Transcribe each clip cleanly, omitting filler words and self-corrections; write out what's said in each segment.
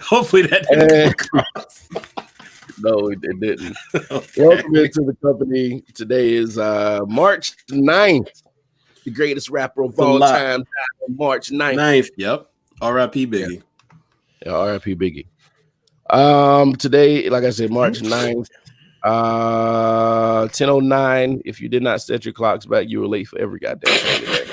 Hopefully that didn't come across. No, it didn't. Okay. Welcome into the company. Today is March 9th. The greatest rapper of a all lot. time died on March 9th. 9th. Yep. R.I.P. Biggie. Yeah, R.I.P. Biggie. Today, like I said, March 9th, 10:09. If you did not set your clocks back, you were late for every goddamn thing today.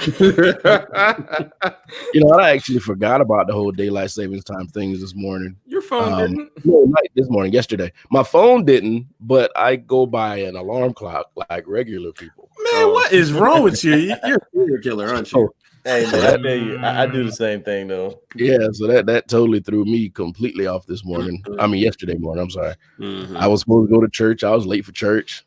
You know, I actually forgot about the whole daylight savings time things this morning. Your phone didn't? No, not this morning, yesterday. My phone didn't, but I go by an alarm clock like regular people. Man, what is wrong with you? You're a serial killer, aren't you? Hey, man, I tell you, I do the same thing though. Yeah, so that totally threw me completely off this morning. I mean, yesterday morning. I'm sorry. I was supposed to go to church. I was late for church,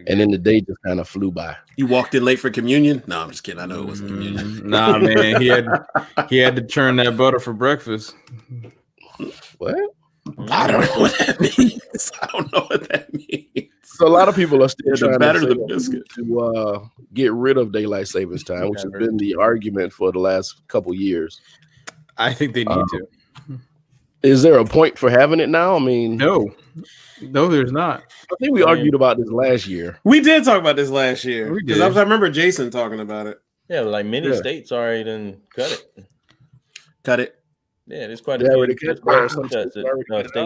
and then the day just kind of flew by. You walked in late for communion? No, I'm just kidding. I know it wasn't communion. Nah, man, he had to churn that butter for breakfast. What? I don't know what that means. I don't know what that means. So a lot of people are still trying the biscuit to get rid of daylight savings time, which has been the argument for the last couple years. I think they need to. Is there a point for having it now? I mean, no, there's not. I think we argued about this last year. We did talk about this last year We because did. I remember Jason talking about it. Yeah, like many states already done cut it. Cut it. Yeah, there's quite They a few already cut states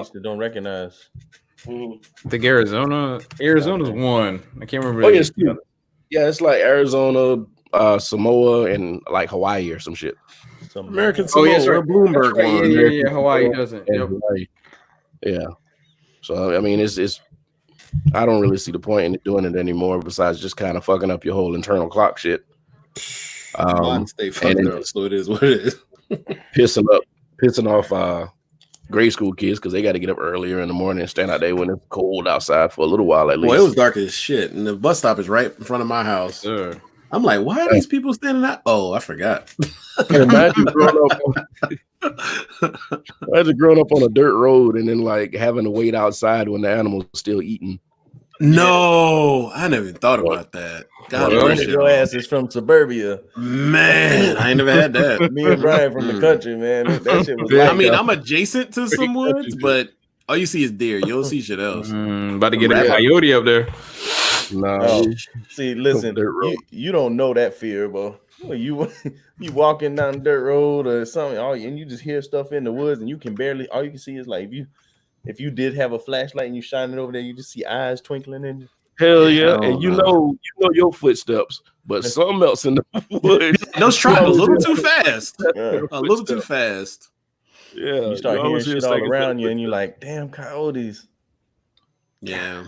that don't recognize. I think Arizona's one. I can't remember. Oh, yes, yeah, it's like Arizona, Samoa, and like Hawaii or some shit. American Samoa. yes, right. Bloomberg That's right. one. Yeah, Hawaii doesn't. And Yep. Hawaii. Yeah. So I mean, it's. I don't really see the point in doing it anymore. Besides just kind of fucking up your whole internal clock shit. Stay fucked up, so it is what it is. pissing off grade school kids because they got to get up earlier in the morning and stand out there when it's cold outside for a little while at least. Well, it was dark as shit, and the bus stop is right in front of my house. Sure. I'm like, why are these people standing out? Oh, I forgot. Imagine growing up on a dirt road and then like having to wait outside when the animal's still eating. No, I never even thought about that. God bless you. Your ass is from suburbia. Man, I ain't never had that. Me and Brian from the country, man. That shit was I mean, I'm adjacent to some woods, but all you see is deer. You don't see shit else. About to get a coyote up there. No. See, listen, you don't know that fear, bro. You walking down the dirt road or something, and you just hear stuff in the woods, and you can barely. All you can see is like if you did have a flashlight and you shine it over there, you just see eyes twinkling in you. Hell yeah, and you know your footsteps, but something else in the woods. Those travel a little too fast. A little too fast. Yeah, You start hearing shit all around you, and you're like, "Damn, coyotes!" Yeah,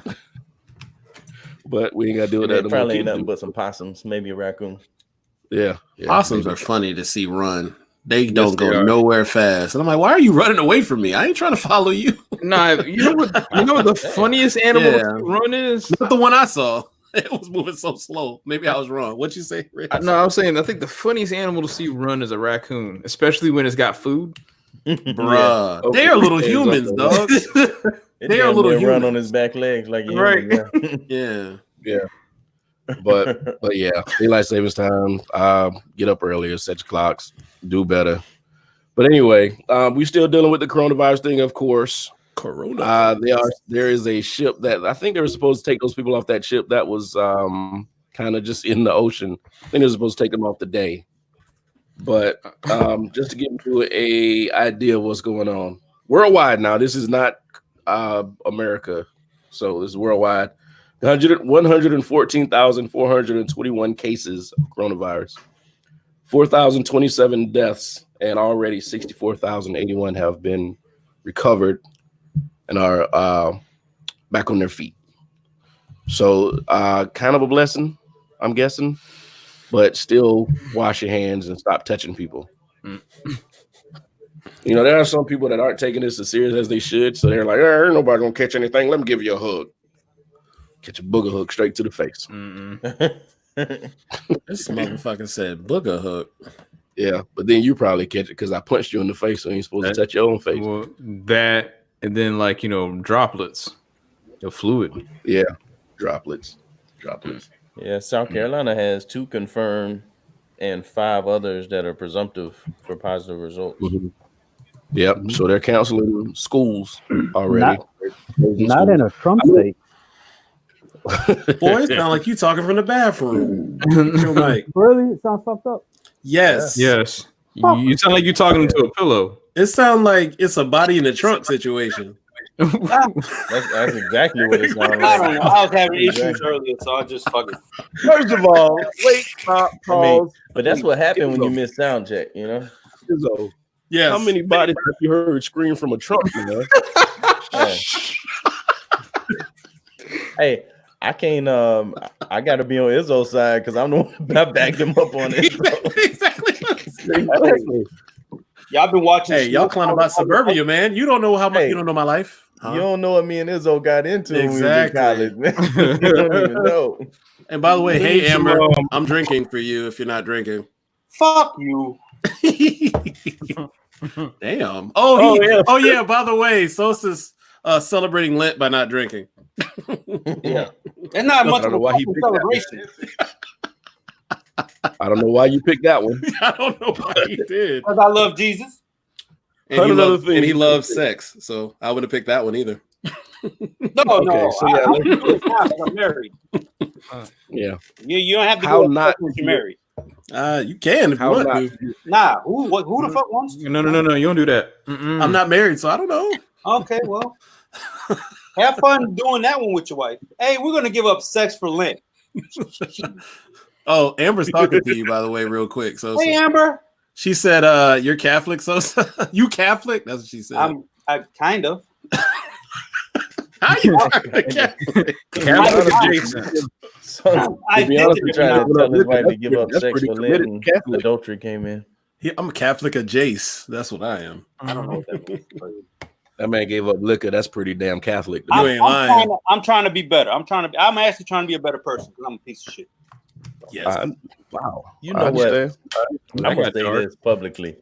but we ain't got to do that. Probably ain't nothing but some possums, maybe a raccoon. Yeah, possums are funny to see run. They don't go nowhere fast, and I'm like, why are you running away from me? I ain't trying to follow you. Nah, you know what the funniest animal to run is? Not the one I saw. It was moving so slow. Maybe I was wrong. What'd you say, Rich? No, I was saying I think the funniest animal to see run is a raccoon, especially when it's got food. Bruh, they are little humans, dog. They are little humans. Run on his back legs like right. Yeah. But yeah, daylight savings time. Get up earlier, set your clocks, do better. But anyway, we still dealing with the coronavirus thing, of course. There is a ship that I think they were supposed to take those people off that ship that was kind of just in the ocean. I think they were supposed to take them off today. But just to give you a idea of what's going on worldwide now, this is not America, so this is worldwide. 114,421 cases of coronavirus, 4,027 deaths, and already 64,081 have been recovered and are back on their feet. So kind of a blessing, I'm guessing, but still wash your hands and stop touching people. You know, there are some people that aren't taking this as serious as they should, so they're like, ain't nobody gonna catch anything. Let me give you a hug. Catch a booger hook straight to the face. This motherfucker said booger hook. Yeah, but then you probably catch it because I punched you in the face, so you ain't supposed to touch your own face. Well, that and then like droplets, the fluid. Yeah, droplets. Yeah, South Carolina has 2 confirmed and 5 others that are presumptive for positive results. Mm-hmm. Yep. So they're canceling schools already. Not in a Trump state. Boy, it sounds like you talking from the bathroom. Your mic. Really? It sounds fucked up. Yes. Yes. You sound like you're talking into a pillow. It sounds like it's a body in the trunk situation. That's exactly what it sounds I like. don't know. I was having issues earlier, so I just fucking. First of all, wait, stop, pause. But that's what happened when you miss sound check, you know? Izzo, Yes. how many bodies have you heard scream from a trunk, you know? Yeah. Hey, I can't I gotta be on Izzo's side because I'm the one that backed him up on it. Exactly. Y'all been watching. Hey, y'all clowning about suburbia, man. You don't know how much. Hey, you don't know my life. Huh? You don't know what me and Izzo got into Exactly. when we was in college, man. You don't even know. And by the way, hey Amber, I'm drinking for you if you're not drinking. Fuck you. Damn. Yeah. Oh yeah. By the way, Sosa's celebrating Lent by not drinking. Yeah. It's not much I of don't know a why he fucking picked that. celebration. I don't know why you picked that one. I don't know why he did. Because I love Jesus. And he, Another loved, thing. and he loves sex, so I wouldn't have picked that one either. No, Okay, so yeah, I'm doing it now 'cause I'm married. Yeah. You don't have to How go not- once you're married. You can if you How want not? to. Nah, who the fuck wants to? No, you don't do that. Mm-mm. I'm not married, so I don't know. Okay, well, have fun doing that one with your wife. Hey, we're gonna give up sex for Lent. Oh, Amber's talking to you, by the way, real quick. So Hey, Amber. she said, "You're Catholic, Sosa? You Catholic?" That's what she said. I kind of. How you Catholic? Catholic adjacent. So, I to be did honest, it. we trying to tell his wife to give up That's sex pretty for committed Lent and Catholic. adultery came in. I'm a Catholic adjace. That's what I am. I don't know what that means. That man gave up liquor. That's pretty damn Catholic. You ain't lying. I'm trying to be better. I'm actually trying to be a better person because I'm a piece of shit. Yes. Wow. You I know what? understand. I'm gonna got say dark. this publicly.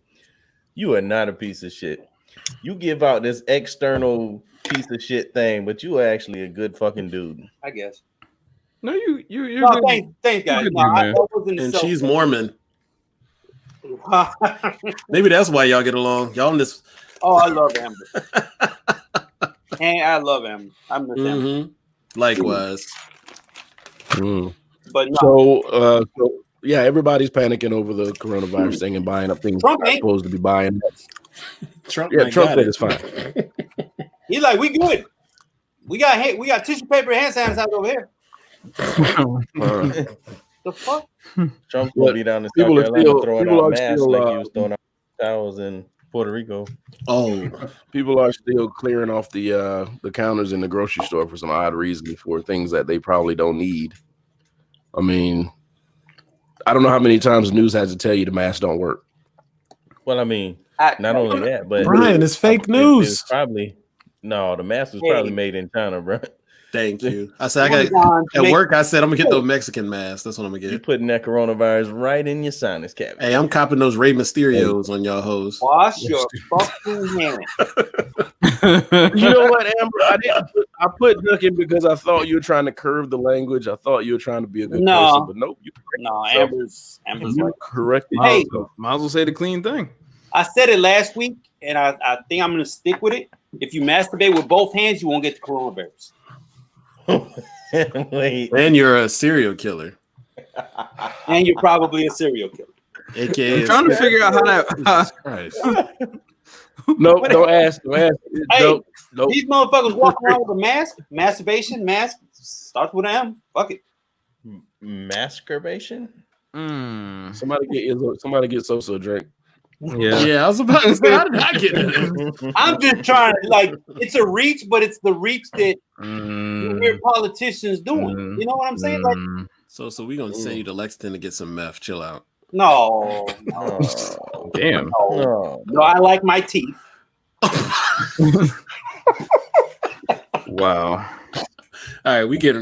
You are not a piece of shit. You give out this external piece of shit thing, but you are actually a good fucking dude. I guess. No, you're No, good. thanks, guys. good No, dude, I man. wasn't And self- she's Mormon. Maybe that's why y'all get along. Y'all in this. Oh, I love Amber. And I love Amber. I miss Amber. Mhm. Likewise. Mm. But no, So yeah, everybody's panicking over the coronavirus thing and buying up things Trump they're ain't. supposed to be buying. Trump. Yeah, ain't Trump got said it. it's fine. he's like, we good. We got tissue paper and hand sanitizer over here. The fuck? Trump's But gonna be down in South people are Carolina still- throwing people out are masks still, like he was throwing out towels in Puerto Rico. Oh, People are still clearing off the counters in the grocery store for some odd reason for things that they probably don't need. I mean, I don't know how many times the news has to tell you the masks don't work. Well, I mean, I- not only that, but Brian, it's fake it's news. probably the mask was Hey. probably made in China, bro. Thank you. I said I got Amazon at make- work. I said I'm gonna get those Mexican masks. That's what I'm gonna You get. putting that coronavirus right in your sinus cavity. Hey, I'm copping those Rey Mysterios on y'all hoes. Wash your fucking hands. You know what, Amber? I put ducking because I thought you were trying to curve the language. I thought you were trying to be a good No. person, but nope, No, Amber's you corrected Hey. yourself. Might as well say the clean thing. I said it last week, and I think I'm gonna stick with it. If you masturbate with both hands, you won't get the coronavirus. Wait, And you're a serial killer. And you're probably a serial killer. AKA I'm trying to figure out how that. Jesus Christ. No, don't ask. Don't ask. Hey, Nope. Nope. These motherfuckers walk around with a mask. Masturbation, mask starts with an M. Fuck it. masturbation? Somebody get Sosa a drink. Yeah. Yeah, I was about to say, how did I get it? I'm just trying to it's a reach, but it's the reach that you hear politicians doing. You know what I'm saying? Like, So we're gonna send you to Lexington to get some meth. Chill out. no, Oh, Damn. no. no, I like my teeth. Wow. All right, we get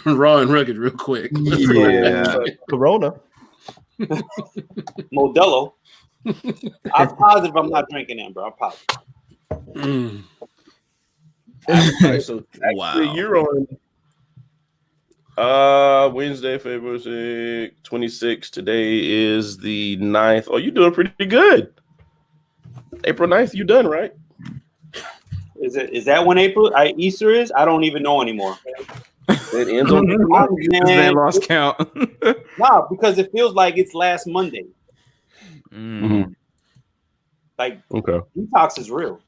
raw and rugged real quick. Yeah. Corona. Modelo. I'm positive I'm not drinking Amber. I'm positive. Mm. All right, so Wow. actually, you're on Wednesday, February 26th. Today is the 9th. Oh, you're doing pretty good. April 9th, you done, right? Is that when Easter is? I don't even know anymore. It ends on This man lost count. Nah, because it feels like it's last Monday. Mhm. Like, Okay. detox is real.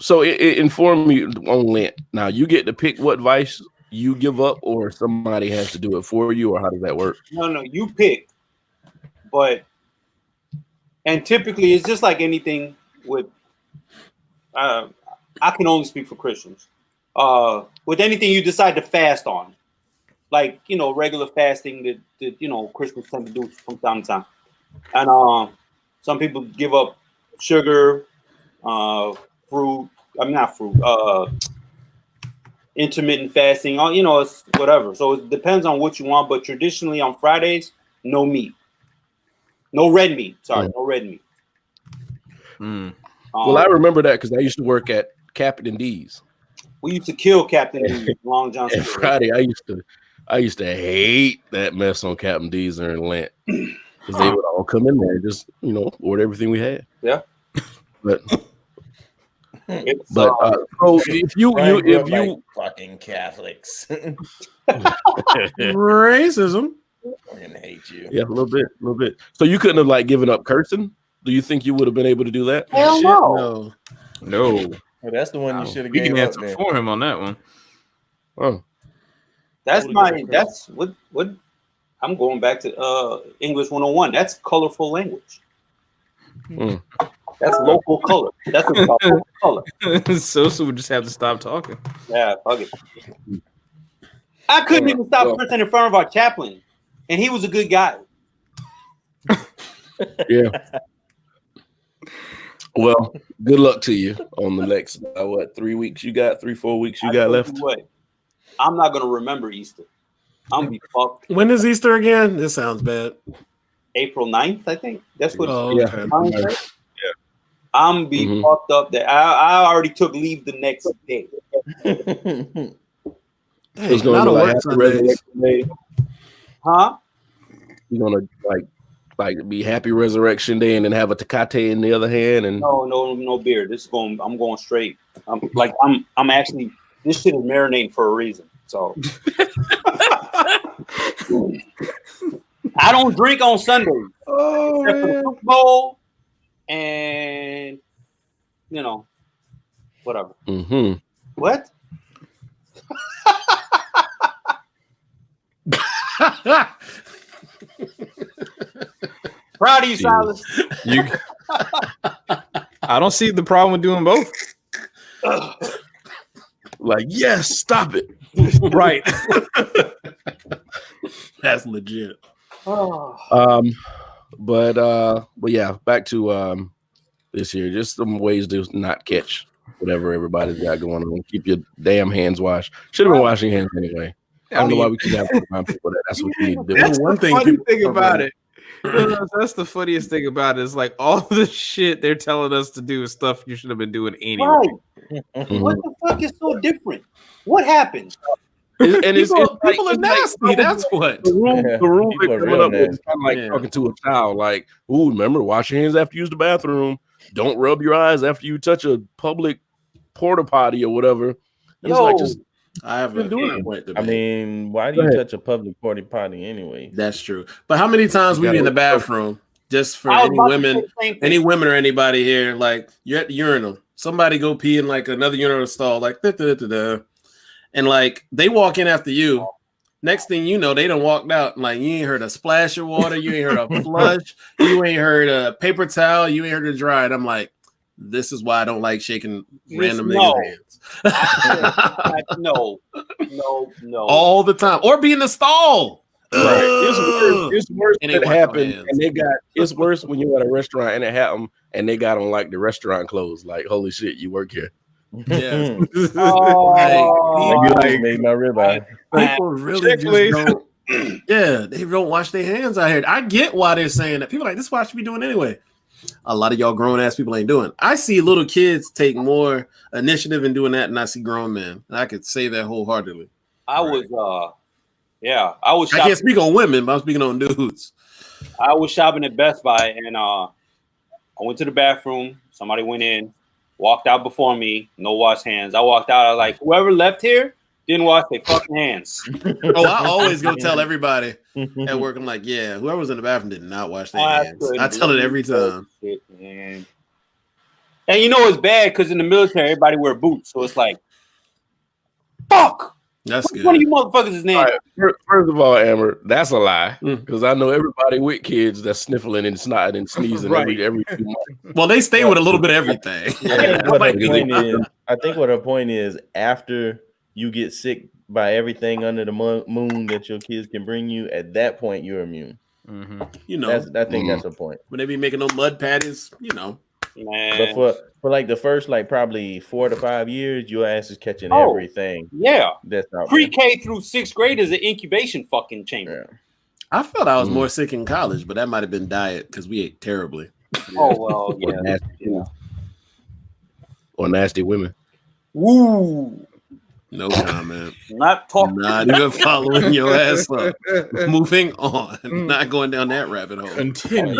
So it informed me on Lent. Now you get to pick what vice you give up, or somebody has to do it for you, or how does that work? No, you pick. And typically it's just like anything with I can only speak for Christians. With anything you decide to fast on, like, regular fasting that Christians tend to do from time to time. And some people give up sugar, fruit. I'm not fruit. Intermittent fasting. It's whatever. So it depends on what you want. But traditionally on Fridays, no meat, no red meat. Sorry, no red meat. Well, I remember that because I used to work at Captain D's. We used to kill Captain D's, Long John And Silver. Friday, I used to hate that mess on Captain D's during Lent because they would all come in there and just order everything we had. Yeah, but it's, so if you like fucking Catholics, racism. I hate you. Yeah, a little bit. So you couldn't have given up cursing? Do you think you would have been able to do that? Hell no. No. Well, that's the one you should have We gave can up answer then. for him on that one. Oh, That's what I'm going back to English 101. That's colorful language. That's local color. That's a local color. Sosa would just have to stop talking. Yeah, fuck it. I couldn't even stop cursing in front of our chaplain, and he was a good guy. yeah. Well, good luck to you on the next 3 weeks you got, 4 weeks you got left. What? I'm not gonna remember Easter. I'm gonna be fucked. When is Easter again? This sounds bad. April 9th, I think. That's what okay. I'm be fucked up that I already took leave the next day. Hey, It's gonna not be a like work Happy Sundays. Resurrection Day. Huh? You're gonna be Happy Resurrection Day and then have a Tecate in the other hand and No beer. I'm going straight. I'm actually, this shit is marinating for a reason. So I don't drink on Sundays. Except for the Super Bowl and whatever. What? Proud of you, Silas. I don't see the problem with doing both. yes, stop it. Right. That's legit. But yeah, back to this year. Just some ways to not catch whatever everybody's got going on. Keep your damn hands washed. Should have been washing hands anyway. I don't know why we keep having to remind people that. That's what you need to do. That's one the thing funny people- thing about it. That's the funniest thing about it. Is all the shit they're telling us to do is stuff you should have been doing anyway. Right. What the fuck is so different? What happened? And People are nasty. That's what. The rule People they're are coming real up with is nasty. kind of talking to a child. Remember, wash your hands after you use the bathroom. Don't rub your eyes after you touch a public porta potty or whatever. And it's just I have a point to I make. mean, why do you touch a public porta potty anyway? That's true. But how many times we be in the bathroom just for any women or anybody here? You're at the urinal, somebody go pee in another urinal stall, and they walk in after you. Next thing you know, they done walked out. You ain't heard a splash of water, you ain't heard a flush, you ain't heard a paper towel, you ain't heard a dry. And I'm like, this is why I don't like shaking random niggas' hands. No. All the time. Or be in the stall. Right. It's worse And when they it wipe happened. their hands. And it's worse when you're at a restaurant and it happened and they got on the restaurant clothes. Holy shit, you work here. Yeah. You made my ribeye. People really just don't. Yeah, they don't wash their hands out here. I get why they're saying that. People this is what I should be doing anyway. A lot of y'all grown ass people ain't doing. I see little kids take more initiative in doing that than I see grown men. And I could say that wholeheartedly. I can't speak on women, but I'm speaking on dudes. I was shopping at Best Buy and I went to the bathroom, Somebody went in, walked out before me, no wash hands. I walked out. I was like, whoever left here didn't wash their fucking hands. Oh, I always go tell everybody at work. I'm like, yeah, whoever was in the bathroom did not wash their hands. I tell it every time. Shit, man. And you know it's bad because in the military, everybody wear boots. So it's like, fuck. That's Which good. one of you motherfuckers is name? All right, first of all, Amber, that's a lie because I know everybody with kids that's sniffling and snotting and sneezing every few months. Well, they stay with a little bit of everything. Yeah, I think what her point is, after you get sick by everything under the moon that your kids can bring you, at that point you're immune. Mm-hmm. You know, I think that's her point. when they be making those mud patties, you know. Man. But for like the first like probably 4 to 5 years, your ass is catching everything. Yeah. That's not Pre-K through 6th grade is an incubation fucking chamber. Yeah. I felt I was more sick in college, but that might have been diet because we ate terribly. Oh well, yeah. Or nasty women. Woo. No comment. Not talking. Not even following your ass up. Moving on. Not going down that rabbit hole. Continue.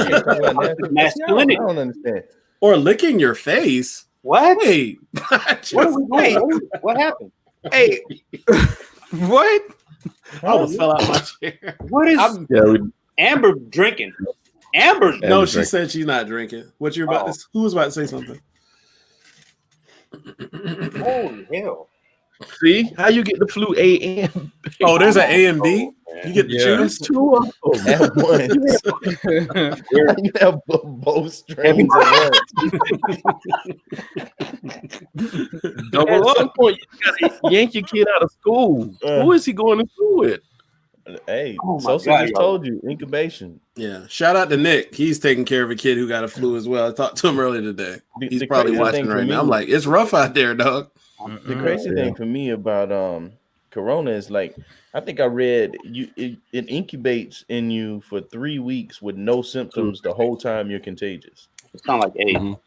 Masculinity. I don't understand. Or licking your face. What? Wait. What happened? Hey, what? I almost fell out my chair. What is Amber drinking? Amber's No, she said she's not drinking. What you're about to? Who was about to say something? Holy hell! See how you get the flu A and B? Oh, there's an A and B. You get to choose two of them. At once. You have both strains at once. Double up. Point, you gotta yank your kid out of school. Who is he going to school with? Hey, Oh my Sosa God, just yo. told you incubation. Yeah. Shout out to Nick. He's taking care of a kid who got a flu as well. I talked to him earlier today. He's The probably crazy watching thing for right now. me- I'm like, it's rough out there, dog. The crazy thing for me about corona is like I think I read it incubates in you for 3 weeks with no symptoms the whole time you're contagious. It sounds like AIDS. Oh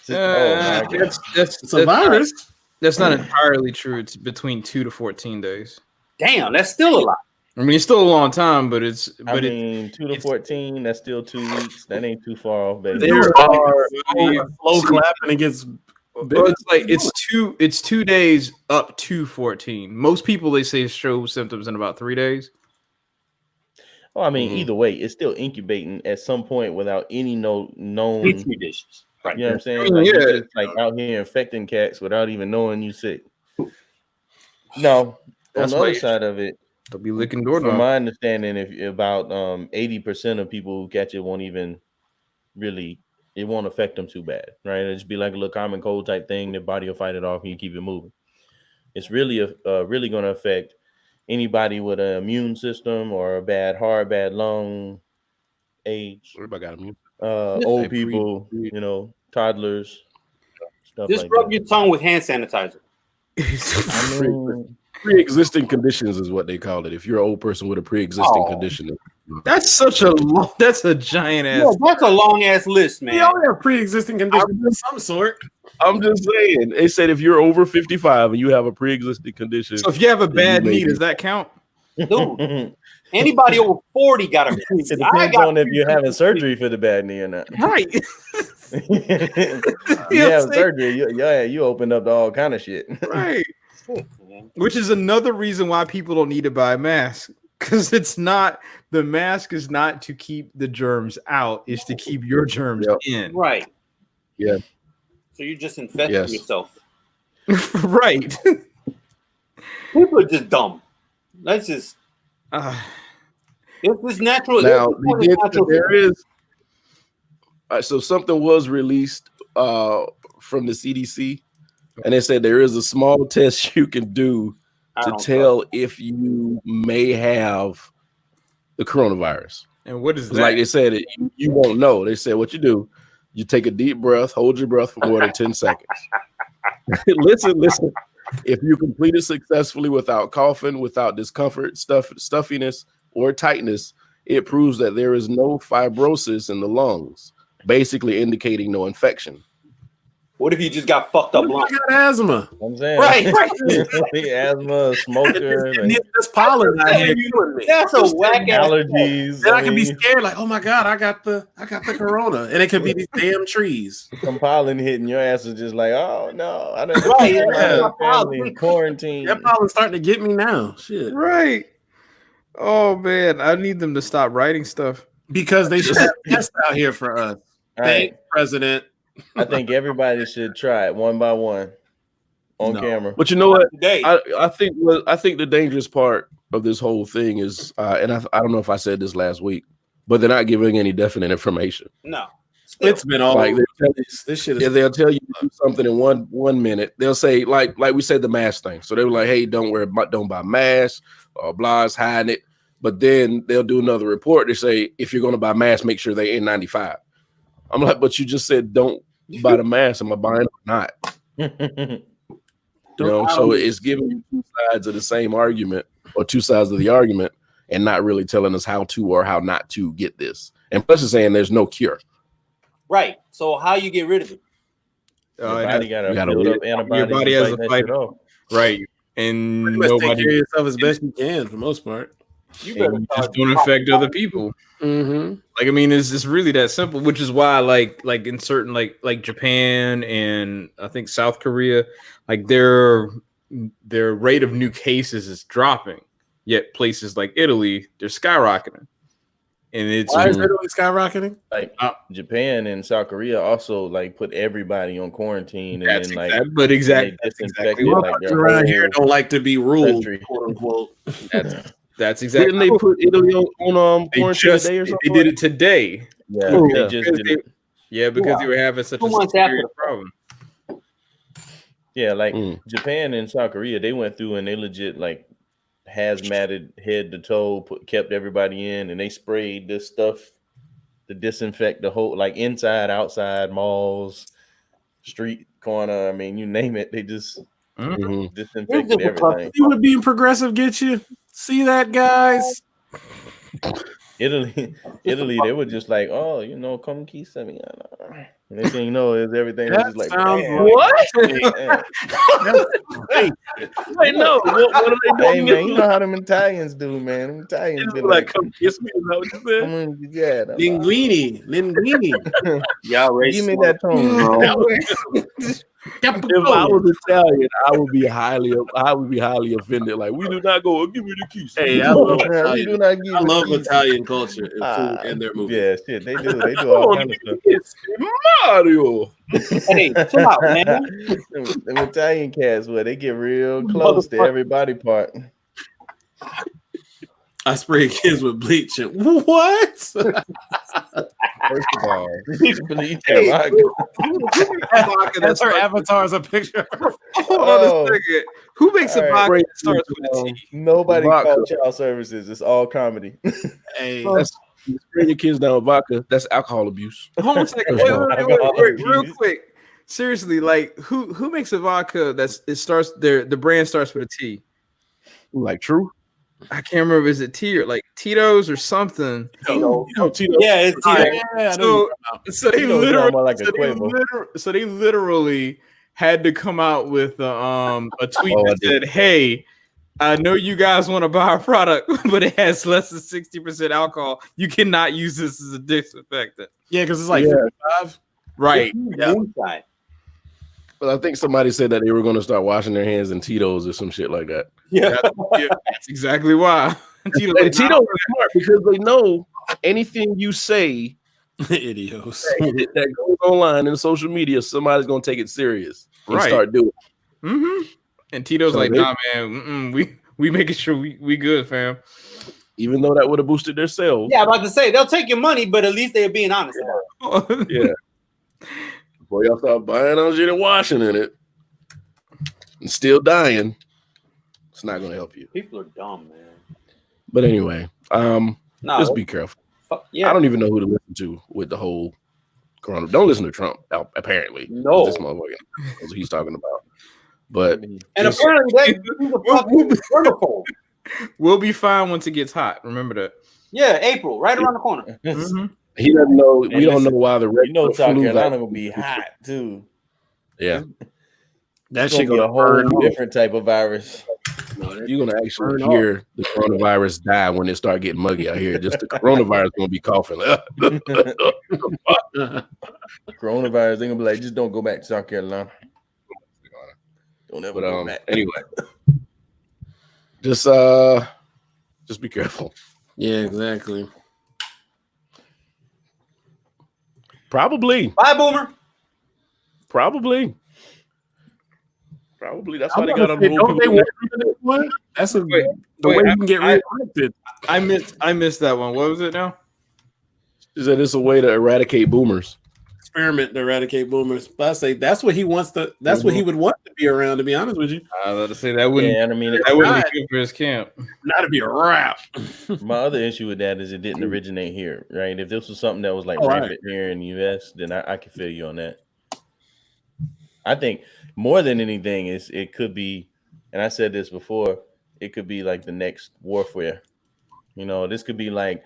my God. It's a virus. That's not entirely true. It's between 2 to 14 days. Damn, that's still a lot. I mean, it's still a long time, but it's. I But mean, 2 to 14, that's still 2 weeks. That ain't too far off, baby. There are slow clapping and gets well, it's 2 days up to 14. Most people they say show symptoms in about 3 days. Oh, I mean, either way, it's still incubating at some point without any known. Petri dishes. Right. You know what I'm saying? Like, you're just like out here infecting cats without even knowing you sick. No, That's on the why other side of it, They'll be licking from doorknobs. my understanding, if about 80% of people who catch it won't even really, it won't affect them too bad, right? It'll just be like a little common cold type thing. Their body will fight it off and you keep it moving. It's really really going to affect anybody with an immune system or a bad heart, bad lung, age, Everybody got immune. old people, you know, toddlers, stuff Just like rub that. your tongue with hand sanitizer. I mean, Pre-existing conditions is what they call it. If you're an old person with a pre-existing condition, That's such a long. That's a giant ass. Yeah, that's a long ass list, man. We all have pre-existing conditions of some sort. I'm just saying. They said if you're over 55 and you have a pre-existing condition, So if you have a bad Maybe. knee, does that count? Dude, anybody over 40 got a it depends on if you're having surgery for the bad knee or not. Right. You have surgery, you opened up to all kind of shit. Right. Which is another reason why people don't need to buy masks. Because it's not, the mask is not to keep the germs out, it's to keep your germs in. Right. Yeah. So you just infected Yes. yourself. Right. People are just dumb. Let's just. It's natural. now it's natural. there is. So something was released from the CDC, and they said there is a small test you can do to tell if you may have the coronavirus. And what is that? Like they said, you won't know. They said what you do, you take a deep breath, hold your breath for more than 10 seconds. Listen. If you complete it successfully without coughing, without discomfort, stuffiness, or tightness, it proves that there is no fibrosis in the lungs, basically indicating no infection. What if you just got fucked up? I got asthma. I'm saying, Right. asthma, smoker, and this pollen out here killing me. That's a whack ass allergies. Then I can be scared, like, oh my god, I got the corona, and it could be these damn trees. Some pollen hitting your ass is just like, oh no, I don't Right, know. Family quarantine. That pollen's starting to get me now. Shit. Right. Oh man, I need them to stop writing stuff. Because they should have tests out here for us. All Thank right. President. I think everybody should try it one by one on camera. But you know what? Today. I think the dangerous part of this whole thing is, and I don't know if I said this last week, but they're not giving any definite information. No. It's been all Like this shit is they'll tell you to do something in one minute. They'll say like we said the mask thing. So they were like, hey, don't buy masks or blah's hiding it. But then they'll do another report. They say if you're going to buy masks, make sure they N95. I'm like, but you just said don't buy the mask. Am I buying it or not? So it's giving you two sides of the same argument or two sides of the argument and not really telling us how to or how not to get this. And plus it's saying there's no cure. Right. So how you get rid of it? Your body gotta gotta build wait. up antibodies. Your body has to a fight that fight. shit off. Right. And pretty much take care of nobody yourself as best you can for the most part. You better and you just don't affect other people. Mm-hmm. Like, I mean, it's really that simple, which is why like in certain like Japan and I think South Korea, like their rate of new cases is dropping. Yet places like Italy, they're skyrocketing. And it's Why is Italy skyrocketing? Like Japan and South Korea also like put everybody on quarantine and that's then like exactly, but exactly, they that's disinfected, exactly like, their Around whole here don't like to be ruled, country. quote unquote. that's exactly. Didn't they put Italy on They quarantine just today or something? they did it today. Yeah, Oh, they yeah. just did it. Because they were having such 2 a months after serious the problem. Yeah, like Mm. Japan and South Korea, they went through and they legit like hazmated head to toe, kept everybody in, and they sprayed this stuff to disinfect the whole, like inside, outside, malls, street corner. I mean, you name it, they just Mhm. disinfected everything. See what being progressive gets you? See that, guys? Italy, they were just like, oh, come kiss me. And they didn't know is everything was That just like, sounds man, Wait, no. What are they hey doing? man, you know how them Italians do, man. Them Italians be like, come kiss me. Is that what you said? come on, yeah, Linguini. Y'all give me that tone. If I was Italian, I would be highly offended. Like, we do not go. Give me the keys. Hey, I love We do Italian. not give I you love the keys. Italian culture and food and their movies. Yeah, shit, they do. They do all kinds of stuff. It's Mario. Hey, chill out, man. Them Italian cats, where they get real close to every body part. I spray kids with bleach. What? First of all, bleach. That's her avatar's a picture. Hold on a second. Who makes a All right. vodka that starts with a T? Nobody Vodka. called child services. It's all comedy. Hey, That's you spraying your kids down with vodka. That's alcohol abuse. Hold on a second. First Wait, of wait, all. real quick. Seriously, like who makes a vodka the brand starts with a T? Like true. I can't remember. Is it T or like Tito's or something? Tito. Yeah, it's Yeah, I know So they Tito's literally, more like a so, they Quavo. so they literally had to come out with a tweet Oh, I that said, "Hey, I know you guys want to buy our product, but it has less than 60% alcohol. You cannot use this as a disinfectant." Yeah, because it's like Yeah. 55. Right. Yeah. inside. But I think somebody said that they were going to start washing their hands in Tito's or some shit like that. Yeah. That's exactly why. Tito's And like, Tito's are smart because they know anything you say Idios. that goes online in social media, somebody's going to take it serious and Right. start doing it. mm-hmm. And Tito's So like, they- nah, man, we making sure we good, fam. Even though that would have boosted their sales. Yeah, I'm about to say they'll take your money, but at least they're being honest about it. Yeah. Before y'all start buying on shit and washing in it and still dying, it's not going to help you. People are dumb, man. But anyway, Nah, just be careful. fuck, yeah. I don't even know who to listen to with the whole corona. Don't listen to Trump, apparently. No. This motherfucker knows what he's talking about. But And just- apparently he's a fucking germaphobe. We'll be fine once it gets hot. Remember that. Yeah, April, right around the corner. Mhm. he doesn't know. And We don't listen, know why the You know, regular South flu Carolina vaccine- will be hot too. Yeah. That It's shit gonna be a gonna burn whole off. different type of virus. You're gonna actually hear the coronavirus die when it start getting muggy out here. Just the coronavirus gonna be coughing. Coronavirus, they're gonna be like, just don't go back to South Carolina. Don't ever go back. Anyway, just be careful. Yeah, exactly. Probably. Bye, Boomer. Probably. That's why they got on Don't they people. want That's the way wait, you can get reelected. I missed that one. What was it now? Is that it's a way to eradicate boomers? Experiment to eradicate boomers. But I say that's what he wants to. That's what he would want to be around. To be honest with you, I was about to say that wouldn't. Yeah, I mean, that wouldn't be good for his camp. not to be a rap. my other issue with that is it didn't originate here, right? If this was something that was like Right. rampant here in the US, then I could feel you on that. I think more than anything is it could be, and I said this before, it could be like the next warfare. You know, this could be like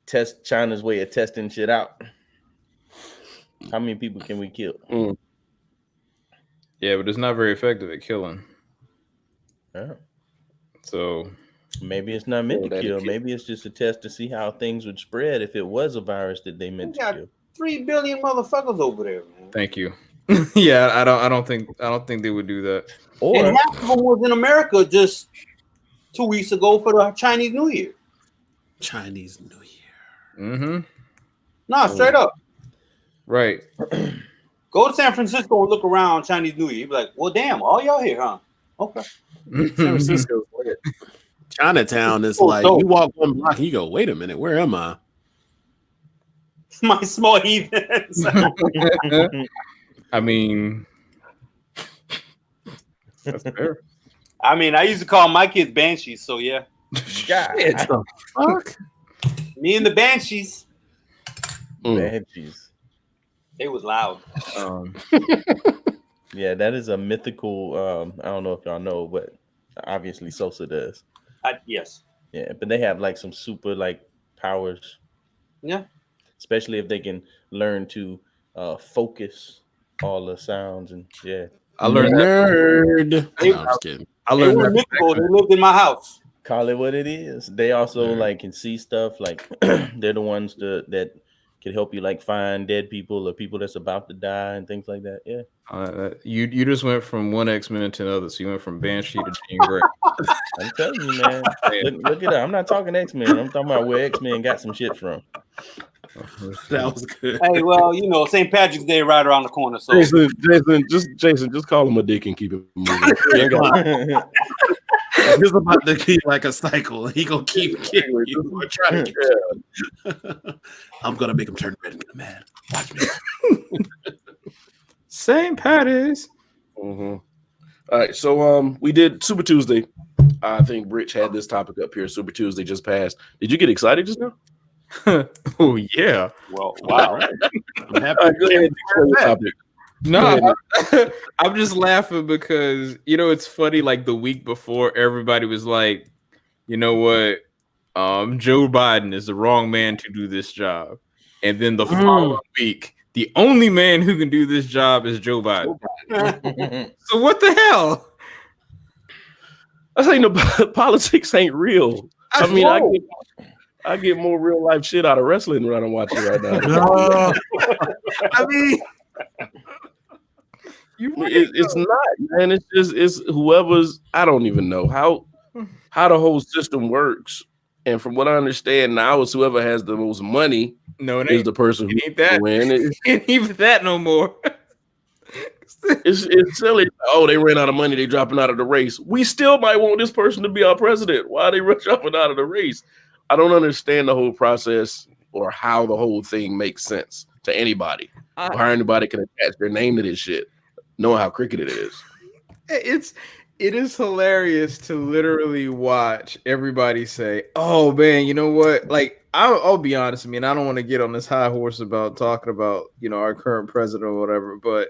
test China's way of testing shit out. How many people can we kill? Yeah, but it's not very effective at killing. Yeah. So Maybe it's not meant to kill. Maybe it's just a test to see how things would spread if it was a virus that they meant to kill. 3 billion motherfuckers over there, man. thank you. Yeah, I don't think they would do that. Or And half of them was in America just 2 weeks ago for the Chinese New Year. Chinese New Year. Mm-hmm. Nah, straight up. Right. Go to San Francisco and look around Chinese New Year. You be like, well, damn, all y'all here, huh? Okay. San Francisco's lit. Chinatown is Oh, like so- you walk one block and you go, wait a minute, where am I? My small heathens. I mean, that's fair. I mean, I used to call my kids banshees, so yeah. God, Fuck. Me and the banshees, man, jeez. they was loud. Yeah, that is a mythical. I don't know if y'all know, but obviously Sosa does. Yes. Yeah, but they have like some super like powers. Yeah. Especially if they can learn to focus all the sounds and yeah. I learned that. Nerd. No, I'm just kidding. I They learned were that. mythical. They lived in my house. Call it what it is. They also like can see stuff. Like they're the ones that can help you like find dead people or people that's about to die and things like that. Yeah. You just went from one X-Men to another. So you went from Banshee to Jean Grey. I'm telling you, man. Look it up. I'm not talking X-Men. I'm talking about where X-Men got some shit from. That was good. Hey, well, you know, St. Patrick's Day right around the corner. So Jason, just call him a dick and keep it moving. It's about to be like a cycle. He gonna keep getting you. We're trying to get you. I'm gonna make him turn red and get mad. Watch me. St. Patty's. Mm-hmm. All right, so we did Super Tuesday. I think Rich had this topic up here. Super Tuesday just passed. Did you get excited just now? Oh yeah. well, wow. I'm happy. All right, go ahead and explain your topic. No, I'm just laughing because it's funny. Like the week before, everybody was like, "You know what? Joe Biden is the wrong man to do this job." And then the following week, the only man who can do this job is Joe Biden. So what the hell? I say no, politics ain't real. I mean, I get more real life shit out of wrestling than I'm watching right now. I mean, it's not, man. It's whoever's. I don't even know how the whole system works. And from what I understand now, is whoever has the most money is the person who ain't that. win. It ain't even that no more. It's silly. Oh, they ran out of money. They dropping out of the race. We still might want this person to be our president. Why are they dropping out of the race? I don't understand the whole process or how the whole thing makes sense to anybody. Or how anybody can attach their name to this shit, knowing how crooked it is. It is hilarious to literally watch everybody say, "Oh man, you know what?" Like I'll be honest. I mean, I don't want to get on this high horse about talking about our current president or whatever, but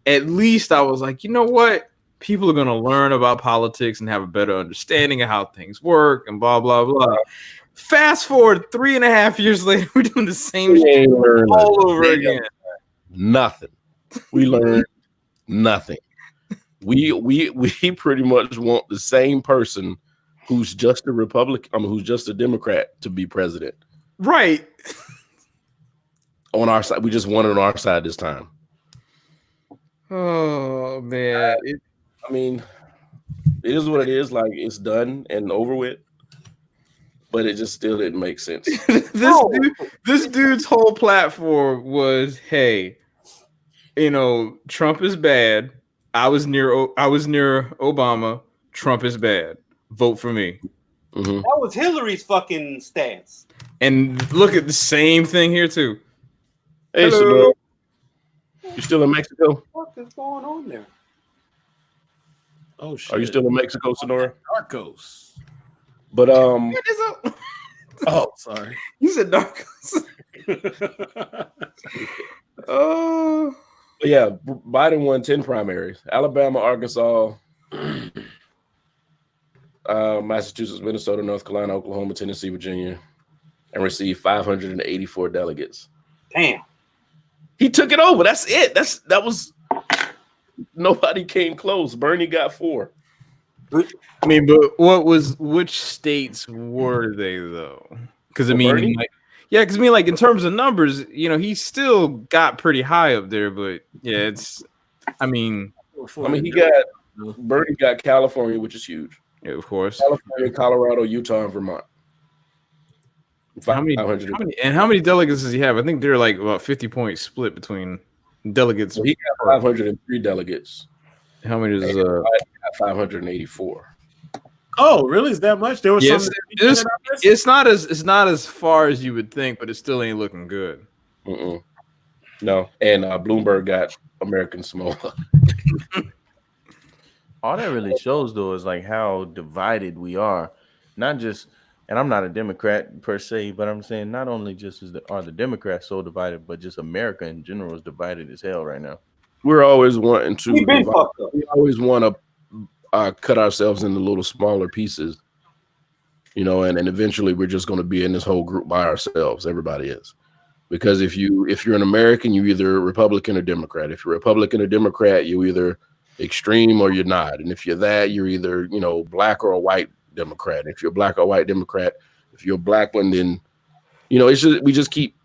at least I was like, you know what? People are gonna learn about politics and have a better understanding of how things work and blah blah blah. Fast forward 3.5 years later, we're doing the same shit all over again. Nothing. We learned Nothing. We pretty much want the same person who's just a Republican, who's just a Democrat to be president. Right. On our side, we just want it on our side this time. Oh man. It is what it is. Like, it's done and over with. But it just still didn't make sense. This dude's whole platform was, hey, Trump is bad. I was near Obama. Trump is bad. Vote for me. Mm-hmm. That was Hillary's fucking stance. And look at the same thing here too. Hey, Sonora. You still in Mexico? What is going on there? Oh shit! Are you still in Mexico, Sonora? Narcos. But Oh, sorry. You said Narcos. Oh. Yeah, Biden won 10 primaries. Alabama, Arkansas, Massachusetts, Minnesota, North Carolina, Oklahoma, Tennessee, Virginia, and received 584 delegates. Damn. He took it over. That's it. That was nobody came close. Bernie got 4. But which states were they though? Because Bernie? Like in terms of numbers, he still got pretty high up there, but yeah, Bernie got California, which is huge. Yeah, of course. California, Colorado, Utah, and Vermont. How many delegates does he have? I think they're like about 50-point split between delegates. So he got 503 delegates. How many is 584? Oh, really? Is that much? There was some. It's not as far as you would think, but it still ain't looking good. Mm-mm. No, and Bloomberg got American Samoa. All that really shows, though, is like how divided we are. Not just, and I'm not a Democrat per se, but I'm saying not only just are the Democrats so divided, but just America in general is divided as hell right now. We're always wanting to. We always want to cut ourselves into little smaller pieces, and eventually we're just going to be in this whole group by ourselves. Everybody is, because if you're an American, you're either Republican or Democrat. If you're Republican or Democrat, you're either extreme or you're not. And if you're that, you're either black or a white Democrat. If you're black or white Democrat, if you're a black one, then it's just we just keep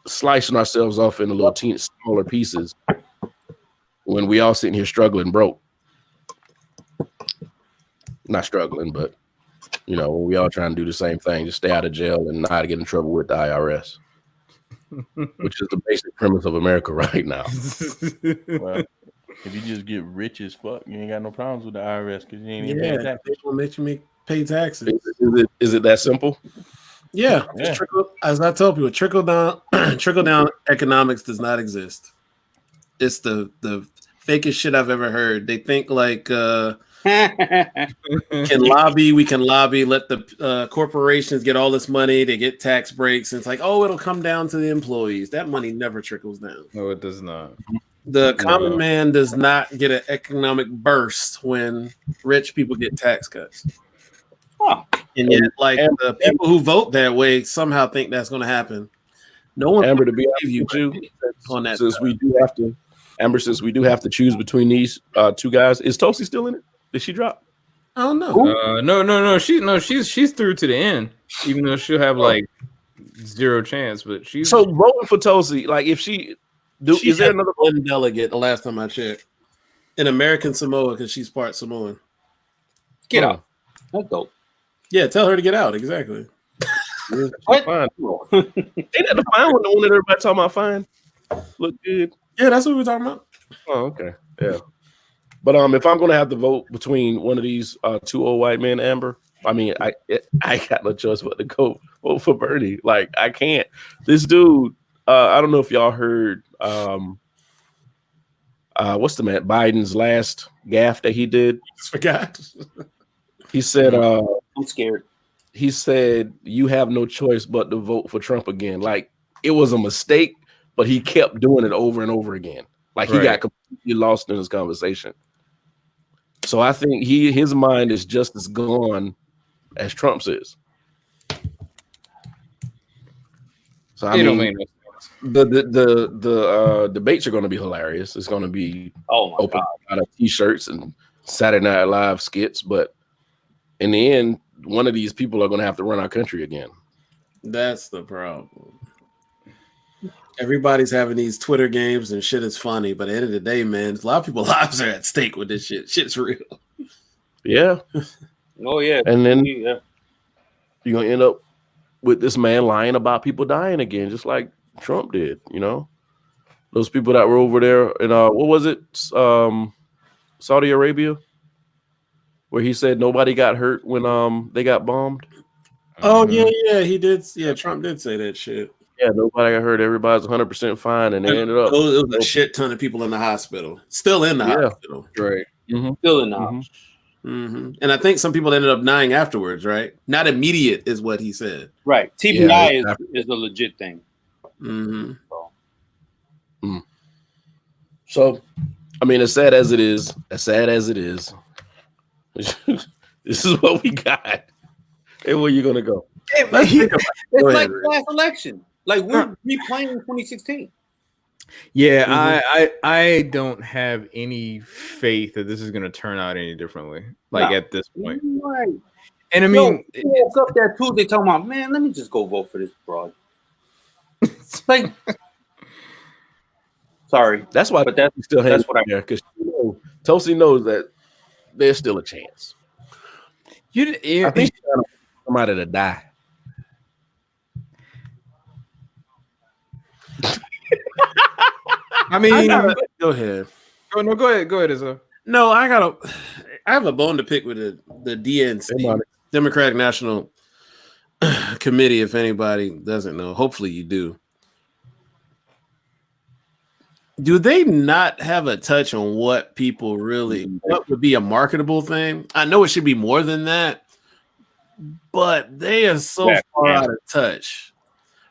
slicing ourselves off into little smaller pieces when we all sitting here struggling broke. Not struggling, but we all trying to do the same thing, just stay out of jail and not get in trouble with the IRS, which is the basic premise of America right now. Well, if you just get rich as fuck, you ain't got no problems with the IRS because you ain't even paying taxes. They will let you pay taxes. Is it that simple? Yeah. As I tell people, trickle down economics does not exist. It's the fakest shit I've ever heard. They think like we can lobby, let the corporations get all this money, they get tax breaks, and it's like, oh, it'll come down to the employees. That money never trickles down. No, it does not. The common man does not get an economic burst when rich people get tax cuts. Huh. And yet, the people who vote that way somehow think that's going to happen. No one, Amber, to be honest with you, on that. Since we do have to choose between these two guys, is Tulsi still in it? Did she drop? I don't know. No. She's through to the end, even though she'll have like zero chance. But she's so voting for Tulsi. Like, if she is there another one delegate? The last time I checked, in American Samoa, because she's part Samoan. Get out. That's dope. Yeah, tell her to get out. Exactly. What? Fine. Ain't that the fine one? The one that everybody talking about fine? Look good. Yeah, that's what we're talking about. Oh, okay. Yeah. But if I'm gonna have to vote between one of these two old white men, Amber, I mean, I got no choice but to go vote for Bernie. Like, I can't. This dude, I don't know if y'all heard what's the man Biden's last gaffe that he did. Just forgot. He said I'm scared. He said you have no choice but to vote for Trump again. Like, it was a mistake, but he kept doing it over and over again. Like, he got completely lost in his conversation. So I think his mind is just as gone as Trump's is. So I mean, The debates are going to be hilarious. It's going to be open out of t-shirts and Saturday Night Live skits, but in the end, one of these people are going to have to run our country again. That's the problem. Everybody's having these Twitter games and shit is funny, but at the end of the day, man, a lot of people's lives are at stake with this shit. Shit's real. Yeah. Oh yeah. And then you're gonna end up with this man lying about people dying again, just like Trump did. You know, those people that were over there in what was it, Saudi Arabia, where he said nobody got hurt when they got bombed. Oh yeah, he did. Yeah, Trump did say that shit. Yeah, nobody got hurt. Everybody's 100% fine, and they ended up. It was a shit ton of people in the hospital, still in the hospital, right? Mm-hmm. Still in the hospital. Mm-hmm. And I think some people ended up dying afterwards, right? Not immediate is what he said. Right. TBI is a legit thing. Mm-hmm. So, I mean, as sad as it is, this is what we got. Hey, where you gonna go? Hey, man, it's like the last election. Like we're replaying in 2016. Yeah, I don't have any faith that this is going to turn out any differently. Like at this point, right? And I mean, woke up that Tuesday talking about, man, let me just go vote for this broad. Like, sorry, that's why. But that's still that's what I there because Tulsi knows that there's still a chance. I think she's trying to somebody to die. I mean, go ahead. Go ahead, Izzo. No, I have a bone to pick with the DNC, Democratic National Committee. If anybody doesn't know, hopefully you do. Do they not have a touch on what people what would be a marketable thing? I know it should be more than that, but they are so far out of touch.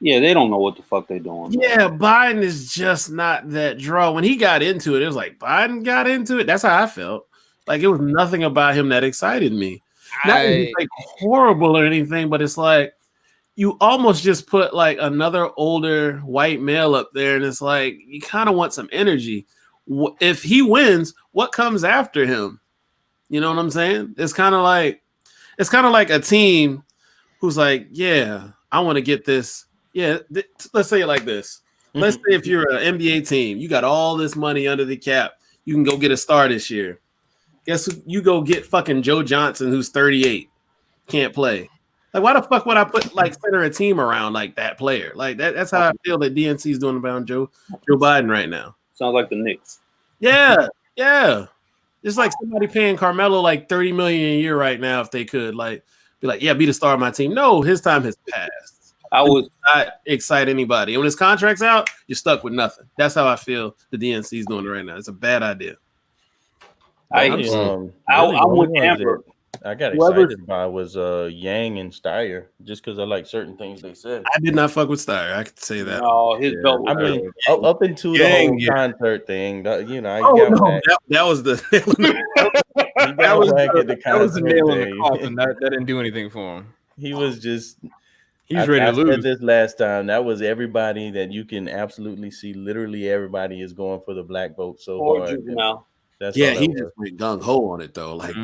Yeah, they don't know what the fuck they're doing. Yeah, Biden is just not that draw. When he got into it was like Biden got into it. That's how I felt. Like it was nothing about him that excited me. Not like horrible or anything, but it's like you almost just put like another older white male up there, and it's like you kind of want some energy. If he wins, what comes after him? You know what I'm saying? It's kind of like a team who's like, yeah, I want to get this. Yeah, let's say it like this. Let's say if you're an NBA team, you got all this money under the cap, you can go get a star this year. Guess who? You go get fucking Joe Johnson, who's 38, can't play. Like, why the fuck would I center a team around like that player? Like that's how I feel that DNC is doing about Joe Biden right now. Sounds like the Knicks. Yeah. It's like somebody paying Carmelo like $30 million a year right now if they could be like, yeah, be the star of my team. No, his time has passed. I would not excite anybody. And when his contract's out, you're stuck with nothing. That's how I feel the DNC is doing it right now. It's a bad idea. I'm with Amber. I got excited by was Yang and Steyer just because I like certain things they said. I did not fuck with Steyer. I could say that. Oh, his belt. I mean, up into the whole concert thing, that that was was the nail in the coffin. That didn't do anything for him. He was just. He's ready to lose. I said this last time. That was everybody that you can absolutely see. Literally, everybody is going for the black vote so hard. That's he just went gung ho on it though. Like, he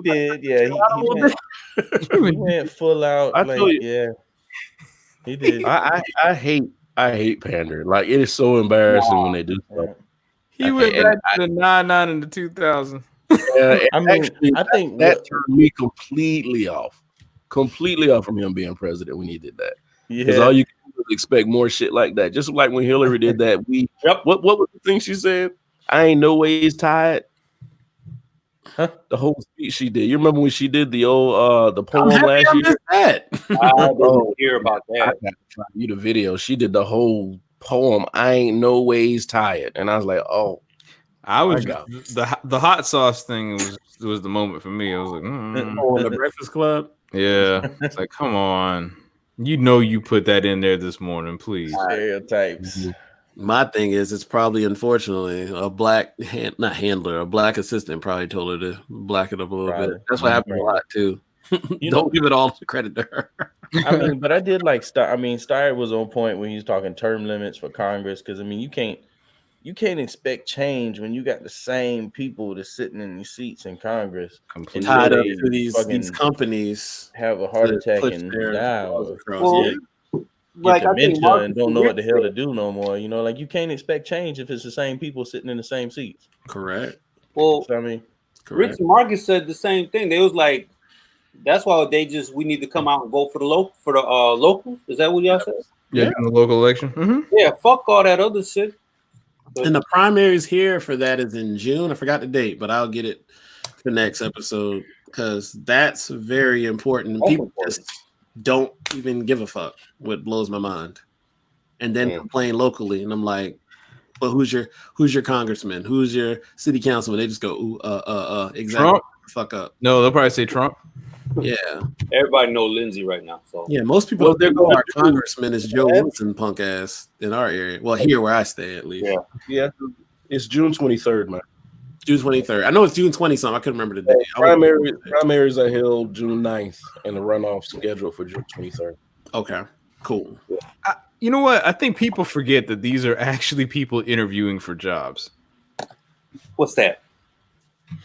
did. Yeah, he went full out. He did. I hate pandering. Like it is so embarrassing when they do stuff. He went back to the 99 and the 2000. Yeah, I think that turned me completely off from him being president when he did that. Because all you can do is expect more shit like that. Just like when Hillary did that. What was the thing she said? I ain't no ways tired. Huh? The whole speech she did. You remember when she did the old the poem last year? I didn't hear about that. I got to find you the video. She did the whole poem. I ain't no ways tired, and I was like, oh. I was the hot sauce thing was the moment for me. I was like, on the Breakfast Club. Yeah, it's like, come on, you put that in there this morning, please. Stereotypes. My thing is, it's probably unfortunately a black a black assistant probably told her to black it up a little bit. That's what happened a lot too. Don't give it all the credit to her. I mean, but I did like Steyer was on point when he was talking term limits for Congress because I mean you can't expect change when you got the same people that's sitting in these seats in Congress tied up to these companies, have a heart attack and die. Like get dementia and don't know what the hell to do no more. You know, like you can't expect change if it's the same people sitting in the same seats. Correct. Well, so, I mean, Rich and Marcus said the same thing. They was like, that's why we need to come out and vote for the local. Is that what y'all said? Yeah, in the local election. Mm-hmm. Yeah, fuck all that other shit. And the primaries here for that is in June. I forgot the date, but I'll get it for next episode because that's very important. People just don't even give a fuck. What blows my mind. And then complain locally, and I'm like, "But who's your congressman? Who's your city councilman?" They just go, exactly. Trump? Fuck up. No, they'll probably say Trump. Yeah, everybody know Lindsey right now. So yeah, most people our congressman is Joe Wilson, punk ass in our area. Well, here where I stay, at least. Yeah. It's June 23rd, man. June 23rd. I know it's June 20 something. I couldn't remember the date. Primaries are held June 9th, and the runoff scheduled for June 23rd. Okay, cool. You know what? I think people forget that these are actually people interviewing for jobs. What's that?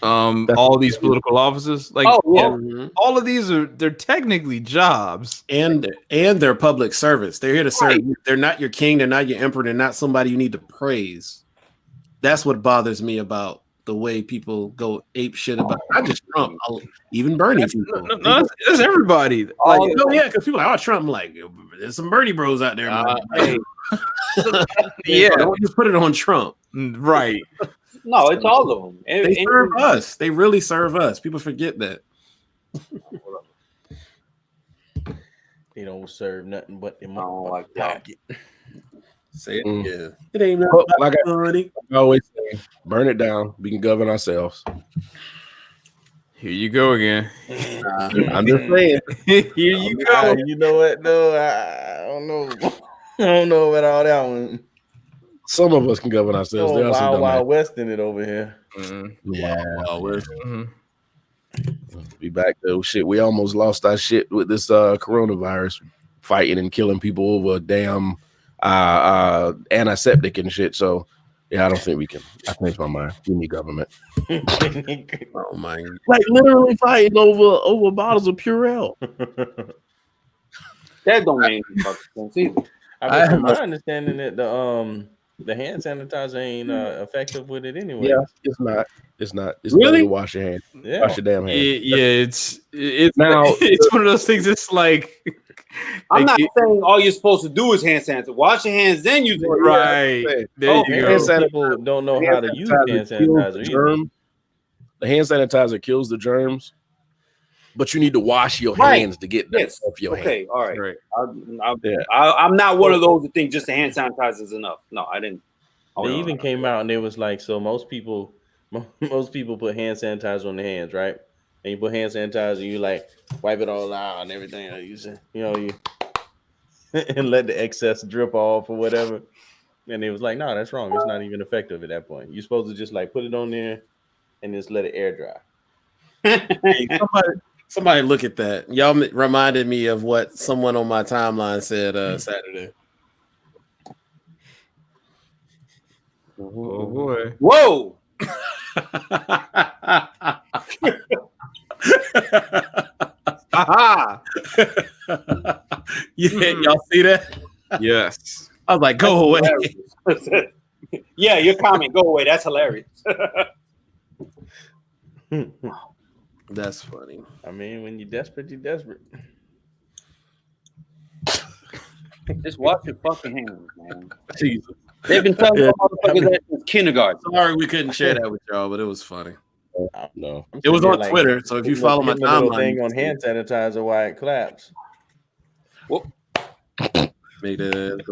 All these political offices, like all of these they're technically jobs, and they're public service. They're here to serve. Right. They're not your king. They're not your emperor. They're not somebody you need to praise. That's what bothers me about the way people go ape shit about not just Trump, even Bernie. No, that's everybody. Like, yeah, because people are like, oh, Trump. I'm like, there's some Bernie bros out there. Hey. Yeah, don't just put it on Trump, right? No, it's all of them. They serve us. They really serve us. People forget that. They don't serve nothing but their pocket. Say it again. It ain't nothing like I always say, burn it down. We can govern ourselves. Here you go again. I'm just saying. Here you go. You know what? No, I don't know. I don't know about all that one. Some of us can govern ourselves. There are Wild West in it over here. Mm-hmm. Yeah. Wild West. Be back though. Shit, we almost lost our shit with this coronavirus, fighting and killing people over damn antiseptic and shit. So yeah, I don't think we can. I changed my mind. We need government. Oh my! Like literally fighting over bottles of Purell. That don't make any fucking sense either. I mean, from my understanding that the hand sanitizer ain't effective with it anyway. Yeah, it's not. It's not. It's really? To wash your hands. Yeah. Wash your damn hands. It's now. It's one of those things. It's like I'm not saying all you're supposed to do is hand sanitizer. Wash your hands, then use it. Right. There you go. People don't know how to use hand sanitizer. The hand sanitizer kills the germs, but you need to wash your hands to get that off your hands. Okay, all right. I'm not one of those that think just the hand sanitizer is enough. No, I didn't. They even came out and it was like, so most people put hand sanitizer on their hands, right? And you put hand sanitizer, you like wipe it all out and everything. You and let the excess drip off or whatever. And it was like, no, that's wrong. It's not even effective at that point. You're supposed to just like put it on there and just let it air dry. Hey, somebody look at that. Y'all reminded me of what someone on my timeline said Saturday. Oh boy! Whoa! Yeah, y'all see that? Yes. I was like, go away. Yeah, your comment, go away. That's hilarious. That's funny. I mean, when you're desperate, you're desperate. Just wash your fucking hands, man. Jesus. They've been telling motherfuckers that since kindergarten. Sorry we couldn't share that with y'all, but it was funny. No, it was on Twitter, so if you follow my timeline, thing on hand sanitizer, why it claps. Whoop. Make Jesus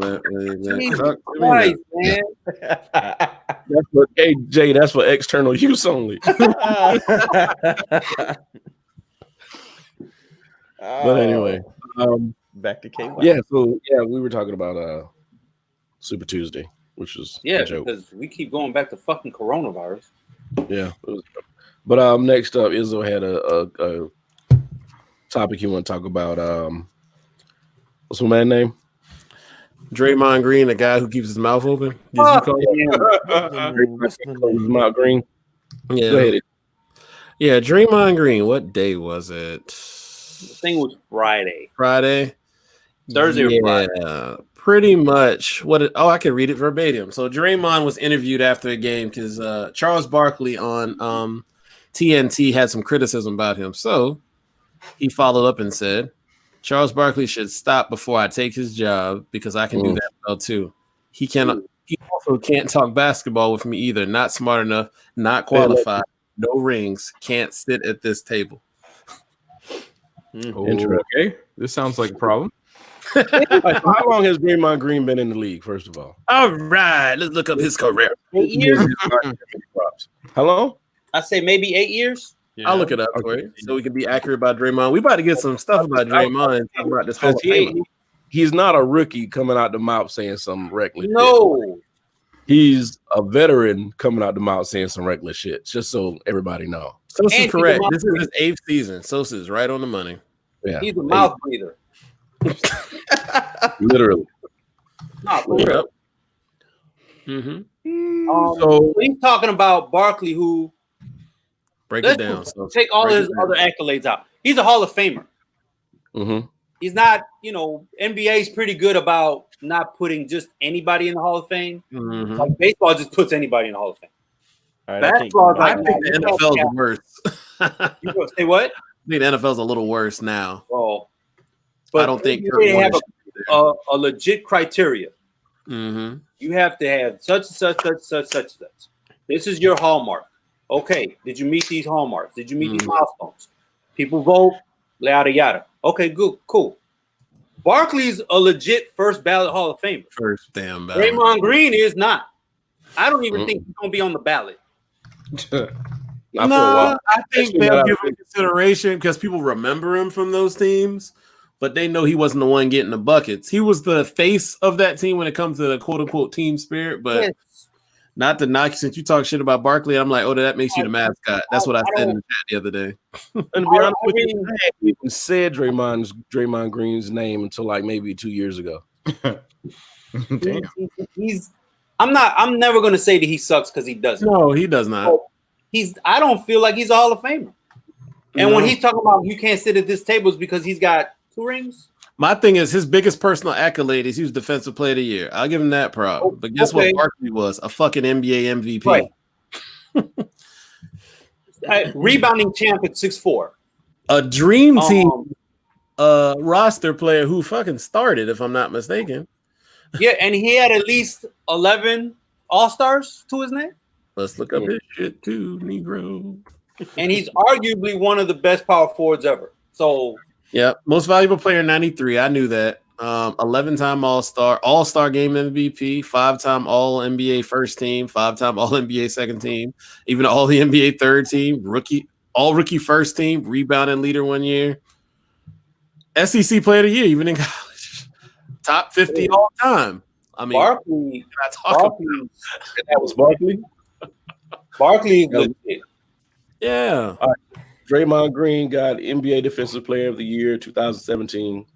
Christ, man. That's for Jay. That's for external use only. But anyway, back to KY. Yeah, so we were talking about Super Tuesday, which was a joke. Because we keep going back to fucking coronavirus. Yeah, it was. But next up, Izzo had a topic he want to talk about. What's my man's name? Draymond Green, the guy who keeps his mouth open. Did you call his mouth green? Yeah. Go ahead. Yeah, Draymond Green. What day was it? The thing was Friday. Thursday or Friday. Pretty much. I can read it verbatim. So Draymond was interviewed after the game because Charles Barkley on TNT had some criticism about him. So he followed up and said, Charles Barkley should stop before I take his job because I can do that well too. He also can't talk basketball with me either. Not smart enough, not qualified, no rings, can't sit at this table. Okay, this sounds like a problem. How long has Draymond Green been in the league, first of all? All right, let's look up his career. 8 years? How long? I say maybe 8 years. Yeah. I'll look it up for you so we can be accurate about Draymond. We about to get some stuff about Draymond and talk about this whole thing. He's not a rookie coming out the mouth saying some reckless shit. No. He's a veteran coming out the mouth saying some reckless shit, just so everybody know. Sosa's correct. This is his 8th season. Sosa's right on the money. Yeah. He's a mouth breather. Literally. Not yep. So he's talking about Barkley, who break it down. So take all his other accolades out. He's a Hall of Famer. He's not, NBA is pretty good about not putting just anybody in the Hall of Fame. Like baseball just puts anybody in the Hall of Fame. Right, basketball, I think the NFL is worse. You gonna say what? I think the NFL is a little worse now. Oh, but I don't think they have a legit criteria. You have to have such and such. This is your hallmark. Okay, did you meet these hallmarks? Did you meet these milestones? People vote, yada yada. Okay, good, cool. Barkley's a legit first ballot Hall of Famer. First damn ballot. Draymond Green is not. I don't even think he's gonna be on the ballot. I think they'll give him consideration because people remember him from those teams, but they know he wasn't the one getting the buckets. He was the face of that team when it comes to the quote unquote team spirit, but not to knock. Since you talk shit about Barkley, I'm like, oh, that makes you the mascot. That's what I said in the chat the other day. And to be honest with you, I even said Draymond Green's name until like maybe 2 years ago. Damn. I'm never gonna say that he sucks because he doesn't. No, he does not. I don't feel like he's a Hall of Famer. And when he's talking about you can't sit at this table, is because he's got 2 rings. My thing is his biggest personal accolade is he was Defensive Player of the Year. I'll give him that problem. But guess what Barkley was? A fucking NBA MVP. Right. Rebounding champ at 6'4". A dream team roster player who fucking started, if I'm not mistaken. Yeah, and he had at least 11 All-Stars to his name. Let's look up his shit too, Negro. And he's arguably one of the best power forwards ever. So, yeah, most valuable player 93. I knew that. 11-time All-Star game MVP, 5-time All-NBA first team, 5-time All-NBA second team, even All the NBA third team, All-Rookie first team, rebounding leader 1 year, SEC Player of the Year, even in college, top 50 all time. I mean, Barkley. That was Barkley. Barkley is legit. Yeah. All right. Draymond Green got NBA Defensive Player of the Year 2017,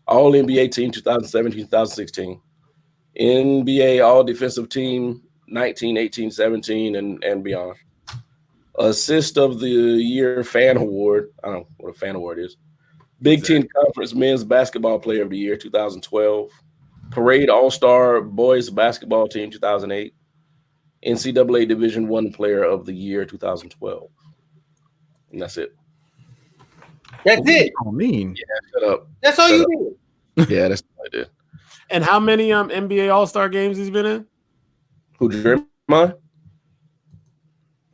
All NBA Team 2017-2016, NBA All Defensive Team 19, 18, 17, and beyond. Assist of the Year Fan Award. I don't know what a fan award is. Big Ten Conference Men's Basketball Player of the Year 2012. Parade All-Star Boys Basketball Team 2008. NCAA Division I Player of the Year 2012. And that's it. That's it. I mean, Yeah, shut up. That's all you did. Yeah, that's what I did. And how many NBA All-Star games he's been in? Who, Draymond?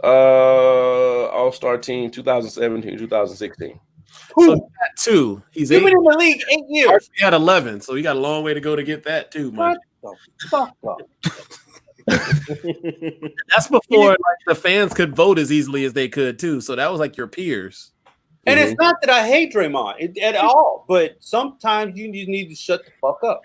All-Star Team 2017, 2016. So he got 2. He's You've 8. been in the league 8 years. He had 11, so he got a long way to go to get that too, man. What the fuck up? That's before like the fans could vote as easily as they could too. So that was like your peers. And it's not that I hate Draymond at all, but sometimes you just need to shut the fuck up.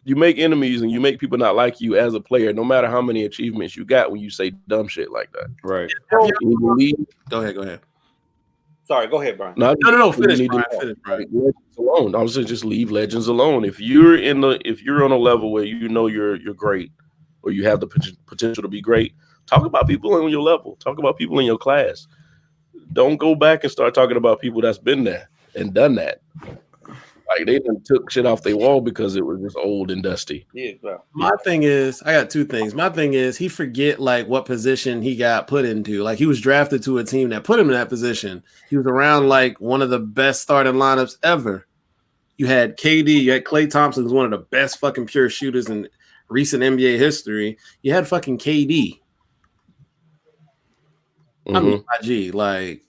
You make enemies and you make people not like you as a player, no matter how many achievements you got when you say dumb shit like that. right. Go Go ahead. Sorry, go ahead, Brian. No. Finish, Brian. Legends alone. I was saying just leave legends alone. If you're on a level where you know you're great, or you have the potential to be great, talk about people on your level. Talk about people in your class. Don't go back and start talking about people that's been there and done that. Like they done took shit off their wall because it was just old and dusty. Yeah, bro. My thing is, I got two things. My thing is, he forget like what position he got put into. Like he was drafted to a team that put him in that position. He was around like one of the best starting lineups ever. You had KD, you had Klay Thompson, who's one of the best fucking pure shooters in recent NBA history. You had fucking KD. I mean, IG, like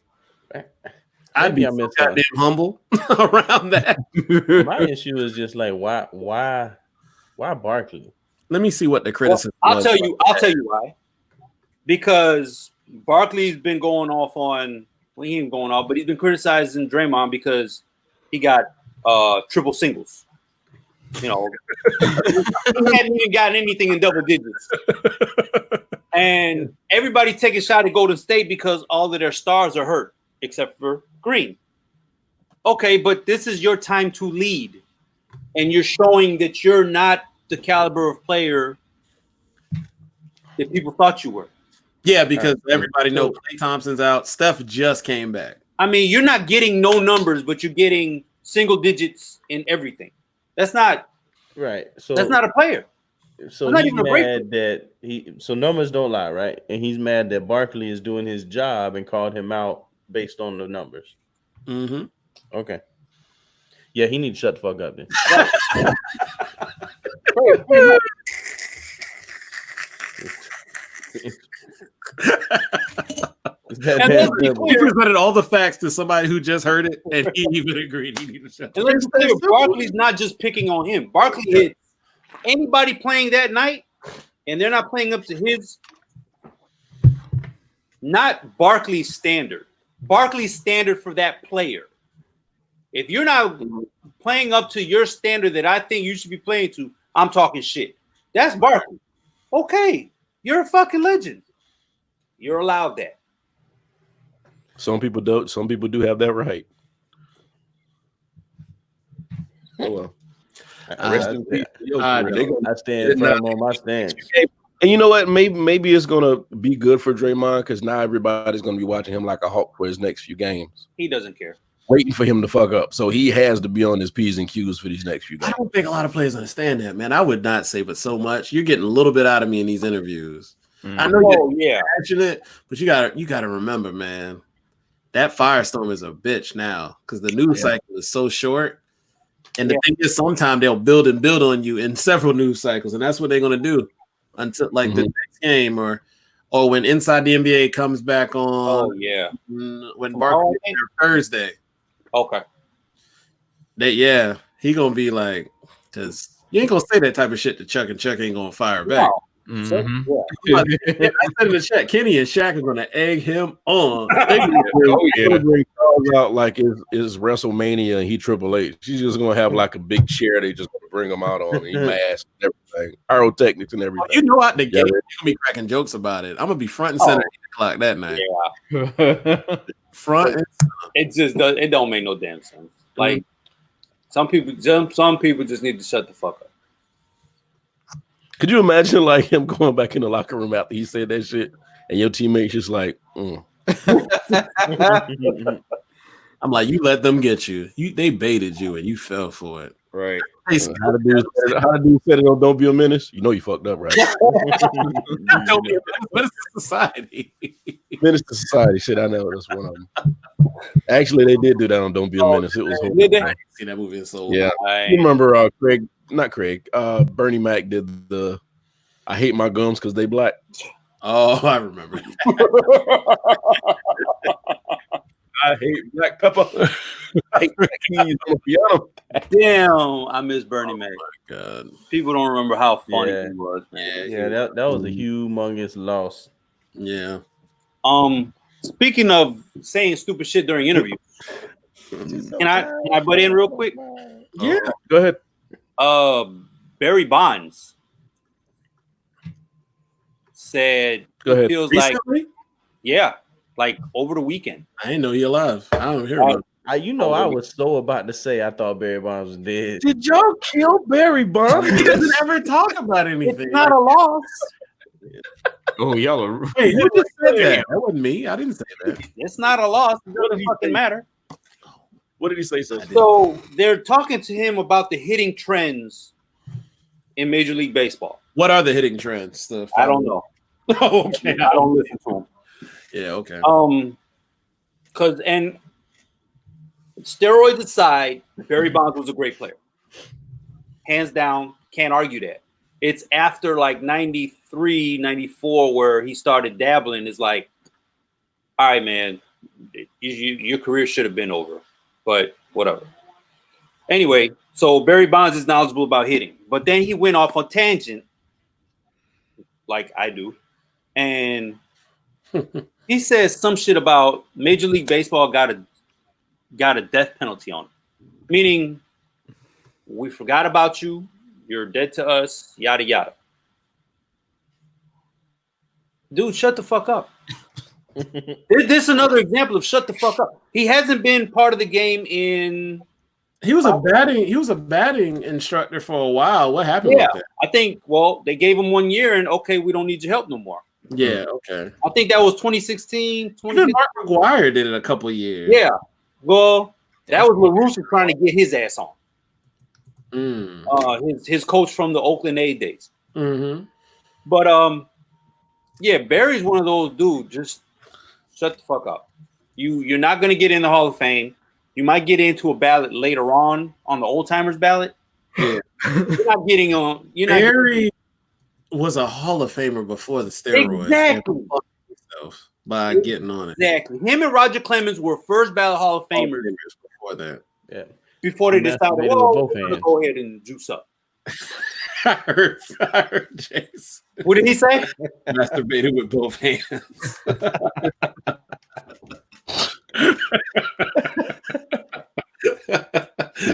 I'd be so goddamn humble around that. My issue is just like why Barkley? Let me see what the criticism. I'll tell you why. Because Barkley's been going off on he ain't going off, but he's been criticizing Draymond because he got triple singles. You know, he hadn't even gotten anything in double digits. And everybody taking a shot at Golden State because all of their stars are hurt, except for Green. Okay, but this is your time to lead. And you're showing that you're not the caliber of player that people thought you were. Yeah, because everybody knows Klay Thompson's out. Steph just came back. I mean, you're not getting no numbers, but you're getting single digits in everything. That's not right. So that's not a player. So he's mad that so numbers don't lie, right? And he's mad that Barkley is doing his job and called him out based on the numbers. Mm-hmm. Okay. Yeah, he needs to shut the fuck up then. He presented all the facts to somebody who just heard it, and he even agreed he needed to shut up. Barkley's not just picking on him. Barkley hits anybody playing that night, and they're not playing up to his, not Barkley's standard. Barkley's standard for that player. If you're not playing up to your standard that I think you should be playing to, I'm talking shit. That's Barkley. Okay, you're a fucking legend. You're allowed that. Some people don't. Some people do have that right. Oh well. I stand firm on my stance. And you know what? Maybe it's gonna be good for Draymond because now everybody's gonna be watching him like a hawk for his next few games. He doesn't care. Waiting for him to fuck up. So he has to be on his P's and Q's for these next few games. I don't think a lot of players understand that, man. I would not say but so much. You're getting a little bit out of me in these interviews. I know you're passionate, but you gotta remember, man, that firestorm is a bitch now because the news cycle is so short. And the thing is, sometimes they'll build on you in several news cycles, and that's what they're gonna do until like the next game or when Inside the NBA comes back on. Oh yeah, when Barkley Thursday. Okay. He gonna be like, because you ain't gonna say that type of shit to Chuck, and Chuck ain't gonna fire back. No. Mm-hmm. I said in the chat, Kenny and Shaq are gonna egg him on. Out like is WrestleMania and he Triple H. She's just gonna have like a big chair. They just gonna bring him out on. He mask and everything, pyrotechnics and everything. You know, out the game, you're gonna be cracking jokes about it. I'm gonna be front and center at 8 o'clock that night. Yeah, front. It don't make no damn sense. Like some people just need to shut the fuck up. Could you imagine like him going back in the locker room after he said that shit, and your teammates just like, I'm like, you let them get you. They baited you and you fell for it. Right. How to do said it on Don't Be a Menace? You know you fucked up, right? Don't be a menace to society. Menace to Society. Shit, I know that's one of them. Actually, they did do that on Don't Be a Menace. It was did they? I didn't see that movie in so long. Yeah. You remember Bernie Mac did the I hate my gums because they black. Oh, I remember. I hate black pepper. I hate keys on the piano. Damn, I miss Bernie Mac. Oh my God. People don't remember how funny he was, man. Yeah, that was a humongous loss. Yeah. Speaking of saying stupid shit during interviews, can I butt in real quick? Yeah, go ahead. Barry Bonds said go ahead. Feels Recently? like like over the weekend. I didn't know he alive. I don't hear about it. I was so about to say I thought Barry Bonds was dead. Did y'all kill Barry Bonds? He doesn't ever talk about anything. It's not a loss. Oh, y'all are. Wait, who just said that? That wasn't me. I didn't say that. It's not a loss. It doesn't fucking matter. What did he say? So they're talking to him about the hitting trends in Major League Baseball. What are the hitting trends? I don't know. Okay. I don't listen to him. Yeah, okay. Because and steroids aside, Barry Bonds was a great player. Hands down, can't argue that. It's after like 93, 94 where he started dabbling. It's like, all right, man, your career should have been over, but whatever. Anyway, so Barry Bonds is knowledgeable about hitting, but then he went off on tangent, like I do, and he says some shit about Major League Baseball got a death penalty on him, meaning we forgot about you, you're dead to us, yada yada. Dude, shut the fuck up. This is another example of shut the fuck up. He hasn't been part of the game in. He was a batting instructor for a while. What happened with that? I think, well, they gave him 1 year and okay, we don't need your help no more. Yeah, okay. I think that was 2016. Even Mark McGwire did it a couple of years. Yeah. Well, that was La Russa trying to get his ass on. His coach from the Oakland A's days. Mm-hmm. But yeah, Barry's one of those dudes. Just shut the fuck up. You're not gonna get in the Hall of Fame. You might get into a ballot later on the old timers ballot. Yeah. You're not getting on. Barry was a Hall of Famer before the steroids. Exactly. By getting on it. Exactly. Him and Roger Clemens were first ballot Hall of Famers before that. Yeah. Before they decided, well, we're gonna go ahead and juice up. I heard Jace. What did he say? Masturbated with both hands.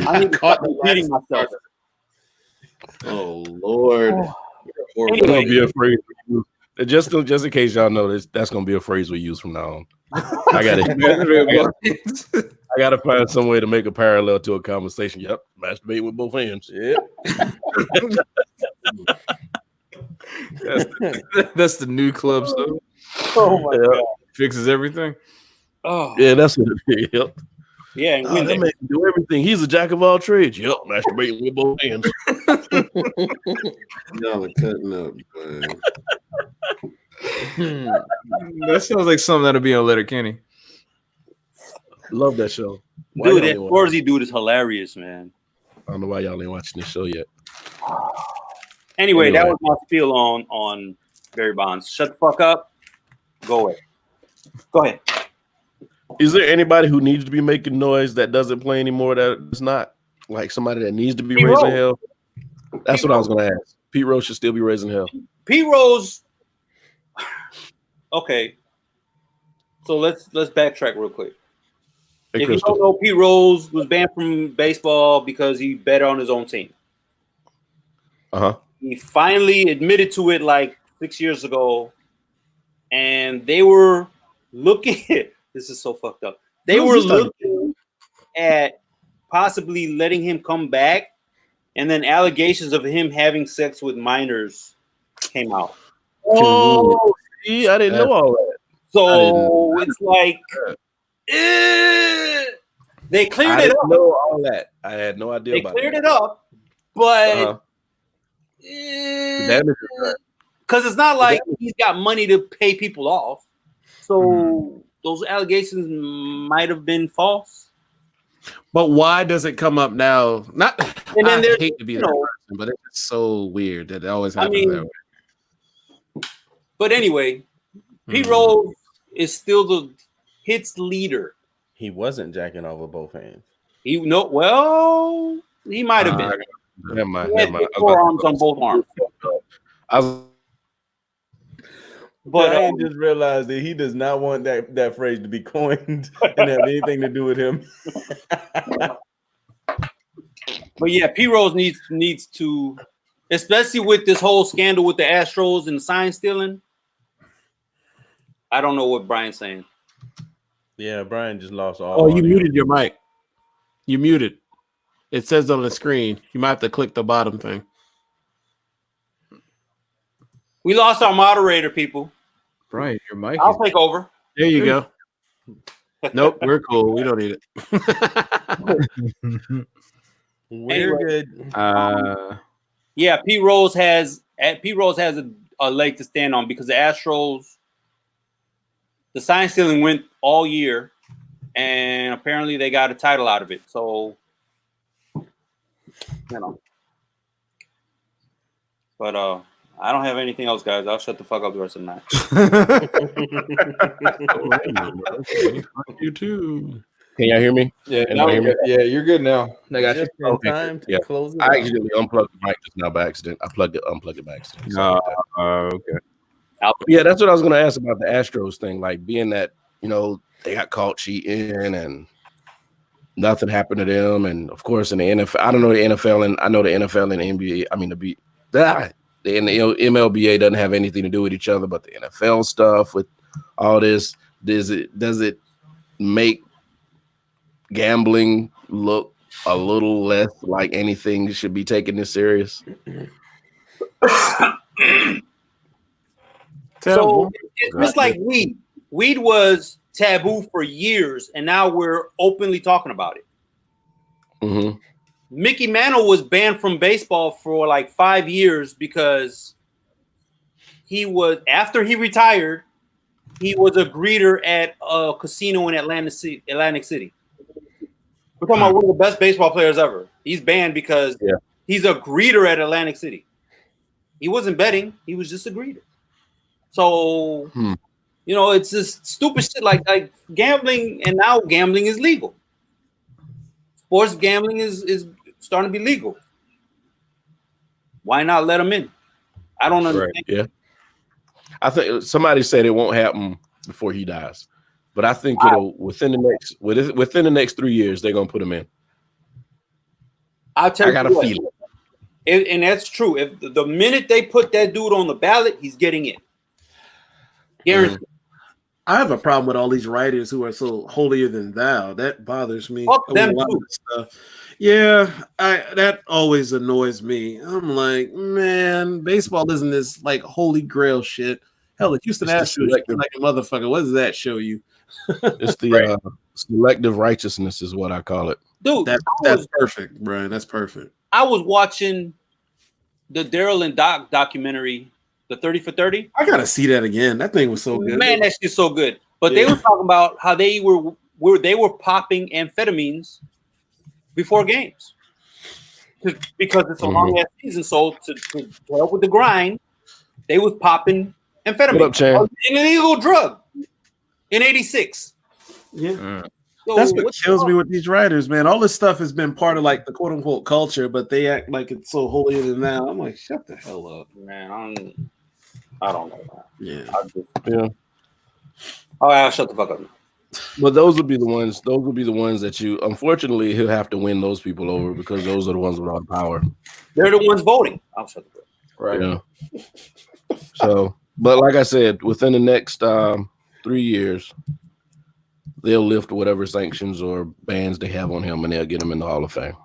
I need to start repeating myself. Oh Lord! It's gonna be a phrase we use. Just in case y'all know this, that's gonna be a phrase we use from now on. I gotta find some way to make a parallel to a conversation. Yep, masturbate with both hands. Yep. That's the new club stuff. Oh my god! Fixes everything. Oh yeah, that's what it is. Yep. Yeah, and that man can do everything. He's a jack of all trades. Yep, masturbating with both hands. Y'all are cutting up, man. That sounds like something that'll be on Letterkenny. Love that show. Dude, that Scorsese dude is hilarious, man. I don't know why y'all ain't watching this show yet. Anyway, that was my spiel on Barry Bonds. Shut the fuck up. Go away. Go ahead. Is there anybody who needs to be making noise that doesn't play anymore that is not? Like somebody that needs to be raising hell? That's what I was going to ask. Pete Rose should still be raising hell. Pete Rose. Okay. So let's backtrack real quick. Hey, if you don't know, Pete Rose was banned from baseball because he bet on his own team. Uh-huh. He finally admitted to it like 6 years ago, and they were looking at this is so fucked up. They were looking at possibly letting him come back, and then allegations of him having sex with minors came out. Oh, see, I didn't know all that. So it's like they cleared it up. Know all that. I had no idea. They cleared it up, but because it's not like he's got money to pay people off, so those allegations might have been false. But why does it come up now? Not, and then I hate to be that person, but it's so weird that it always happens that way. But anyway, Pete Rose is still the hits leader. He wasn't jacking off with both hands. He might have been. Never mind. He had forearms on both arms. But I just realized that he does not want that phrase to be coined and have anything to do with him. But yeah, Pete Rose needs to, especially with this whole scandal with the Astros and the sign stealing. I don't know what Brian's saying. Yeah, Brian just lost all. Oh, you audio. muted your mic. You muted. It says on the screen. You might have to click the bottom thing. We lost our moderator, people. Brian, your mic. I'll take over. There you go. Nope, we're cool. We don't need it. We're good. Yeah, Pete Rose has a leg to stand on because the Astros, the sign stealing went all year, and apparently they got a title out of it. So, but I don't have anything else, guys. I'll shut the fuck up the rest of the night. You too. Can y'all hear me? Yeah, you're good now. I got you. Time to close it. I actually unplugged the mic just now by accident. I unplugged it by accident. Okay. Yeah, that's what I was going to ask about the Astros thing. Like, being that, they got caught cheating and nothing happened to them. And of course, in the NFL, I don't know the NFL, and I know the NFL and the NBA. I mean, the MLBA doesn't have anything to do with each other, but the NFL stuff with all this, does it make gambling look a little less like anything should be taken this serious? So it's just like weed. Weed was taboo for years, and now we're openly talking about it. Mm-hmm. Mickey Mantle was banned from baseball for like 5 years because after he retired, he was a greeter at a casino in Atlantic City. We're talking about one of the best baseball players ever. He's banned because he's a greeter at Atlantic City. He wasn't betting; he was just a greeter. So, it's just stupid shit like gambling, and now gambling is legal. Sports gambling is starting to be legal. Why not let them in? I don't understand. Right. Yeah, I think somebody said it won't happen before he dies, but I think it'll within the next 3 years they're gonna put him in. I got a feeling, and that's true. If the minute they put that dude on the ballot, he's getting in. Guaranteed. I have a problem with all these writers who are so holier than thou. That bothers me. Fuck them too. Yeah, that always annoys me. I'm like, man, baseball isn't this like holy grail shit. Hell, the Houston Astros like a motherfucker. What does that show you? It's the selective righteousness is what I call it. Dude, that's perfect, Brian. That's perfect. I was watching the Daryl and Doc documentary, the 30 for 30. I gotta see that again. That thing was so good. Man, that shit's so good. But they were talking about how they were popping amphetamines before games because it's a long ass season. So to help with the grind, they was popping amphetamine. What up, Chan? An illegal drug in '86. Yeah. So that's what kills me with these writers, man. All this stuff has been part of like the quote unquote culture, but they act like it's so holier than thou. I'm like, shut the hell up, man. I don't know that. Yeah. I'll shut the fuck up. But those would be the ones. Those would be the ones that you. Unfortunately, he'll have to win those people over because those are the ones with all the power. They're the ones voting. I'll shut the fuck up. Right. Yeah. So, but like I said, within the next 3 years, they'll lift whatever sanctions or bans they have on him, and they'll get him in the Hall of Fame.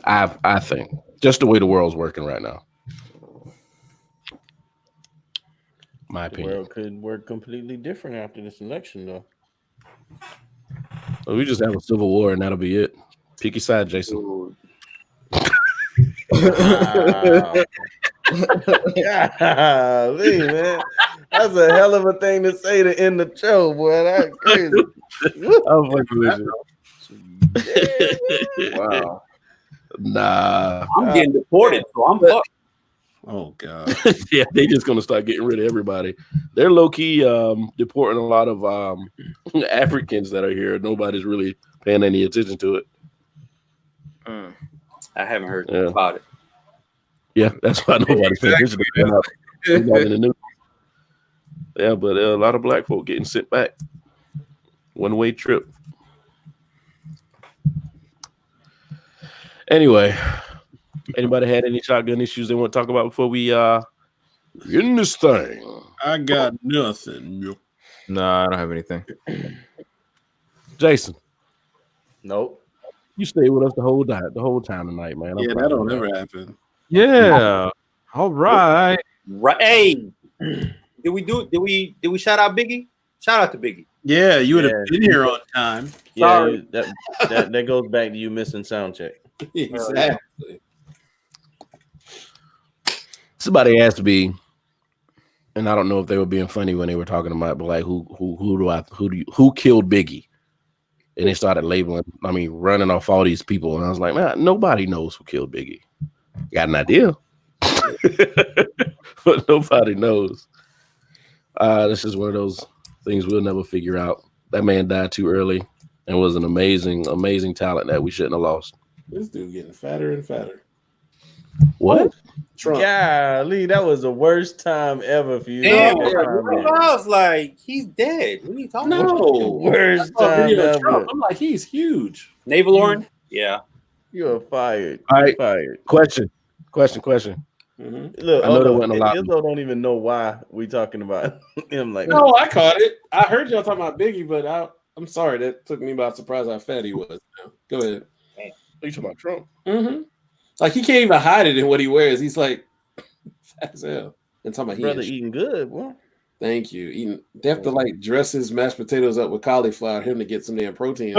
I think just the way the world's working right now. My opinion. The world could work completely different after this election, though. So we just have a civil war, and that'll be it. Pick your side, Jason. Golly, man. That's a hell of a thing to say to end the show, boy. That's crazy. I'm fucking with you. Wow. Nah. I'm getting deported, so I'm fucked. Oh God. Yeah, they just gonna start getting rid of everybody. They're low key deporting a lot of Africans that are here. Nobody's really paying any attention to it. I haven't heard about it. Yeah, that's why nobody's paying attention to it. Yeah, but a lot of black folk getting sent back. One-way trip. Anyway, anybody had any shotgun issues they want to talk about before we get in this thing? I got nothing. No, I don't have anything. Jason, Nope. you stayed with us the whole time tonight, man. Yeah, that don't ever happen. Yeah. All right. Right. Hey, did we shout out Biggie? Shout out to Biggie. Yeah, you would have been here on time. Yeah, that goes back to you missing sound check. Exactly. Somebody asked me, and I don't know if they were being funny when they were talking about, but like, who killed Biggie? And they started running off all these people, and I was like, man, nobody knows who killed Biggie. Got an idea, but nobody knows. This is one of those things we'll never figure out. That man died too early and was an amazing, amazing talent that we shouldn't have lost. This dude getting fatter and fatter. What? Trump. Golly, that was the worst time ever for you. Damn, I was like, he's dead. What are you talking about? No, Worst time ever. I'm like, he's huge. Naval Lauren? Yeah. You are fired. All right. Fired. Question. Mm-hmm. Look, I know there wasn't a lot. Izzo don't even know why we talking about him like No, I caught it. I heard y'all talking about Biggie, but I'm sorry. That took me by surprise how fat he was. Go ahead. Are you talking about Trump? Mm-hmm. Like, he can't even hide it in what he wears. He's like fat as hell. And talking about brother eating good, boy. Thank you. They have to like dress his mashed potatoes up with cauliflower, him to get some damn protein.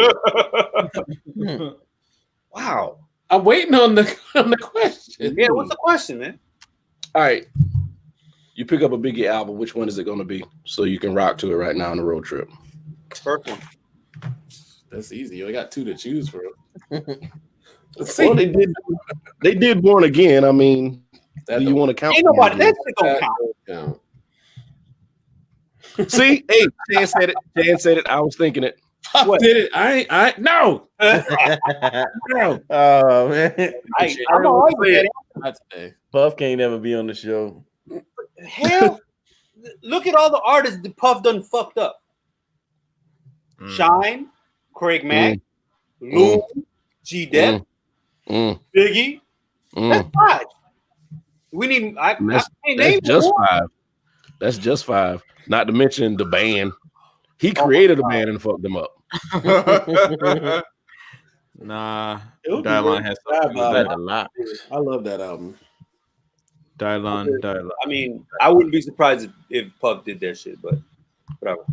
Wow. I'm waiting on the question. Yeah, what's the question, man? All right. You pick up a Biggie album. Which one is it going to be? So you can rock to it right now on the road trip. First one. That's easy. You only got two to choose from. Well, they did Born Again. I mean, do you want to count? Ain't nobody that shit don't count. See, hey, Chan said it. I was thinking it. What? Did it? I no. No. Oh man. I'm always saying Not today. Puff can't ever be on the show. hell. Look at all the artists that Puff done fucked up. Shine, Craig Mack, Lou, G Dep, Biggie. That's five. We need. That's just five. That's just five. Not to mention the band. He created a band and fucked them up. Nah, Dylon has a lot. I love that album. Dylon. I mean, I wouldn't be surprised if Puff did that shit, but whatever.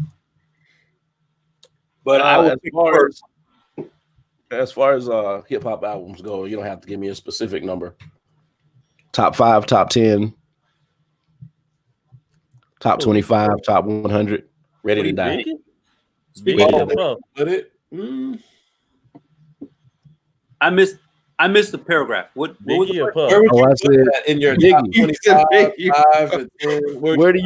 But I would pick first. As far as hip hop albums go, you don't have to give me a specific number. Top 5, top 10, top 25, top 100. Ready to die. I missed the paragraph. What was the Puff? Where would you put that in your top 25? Where do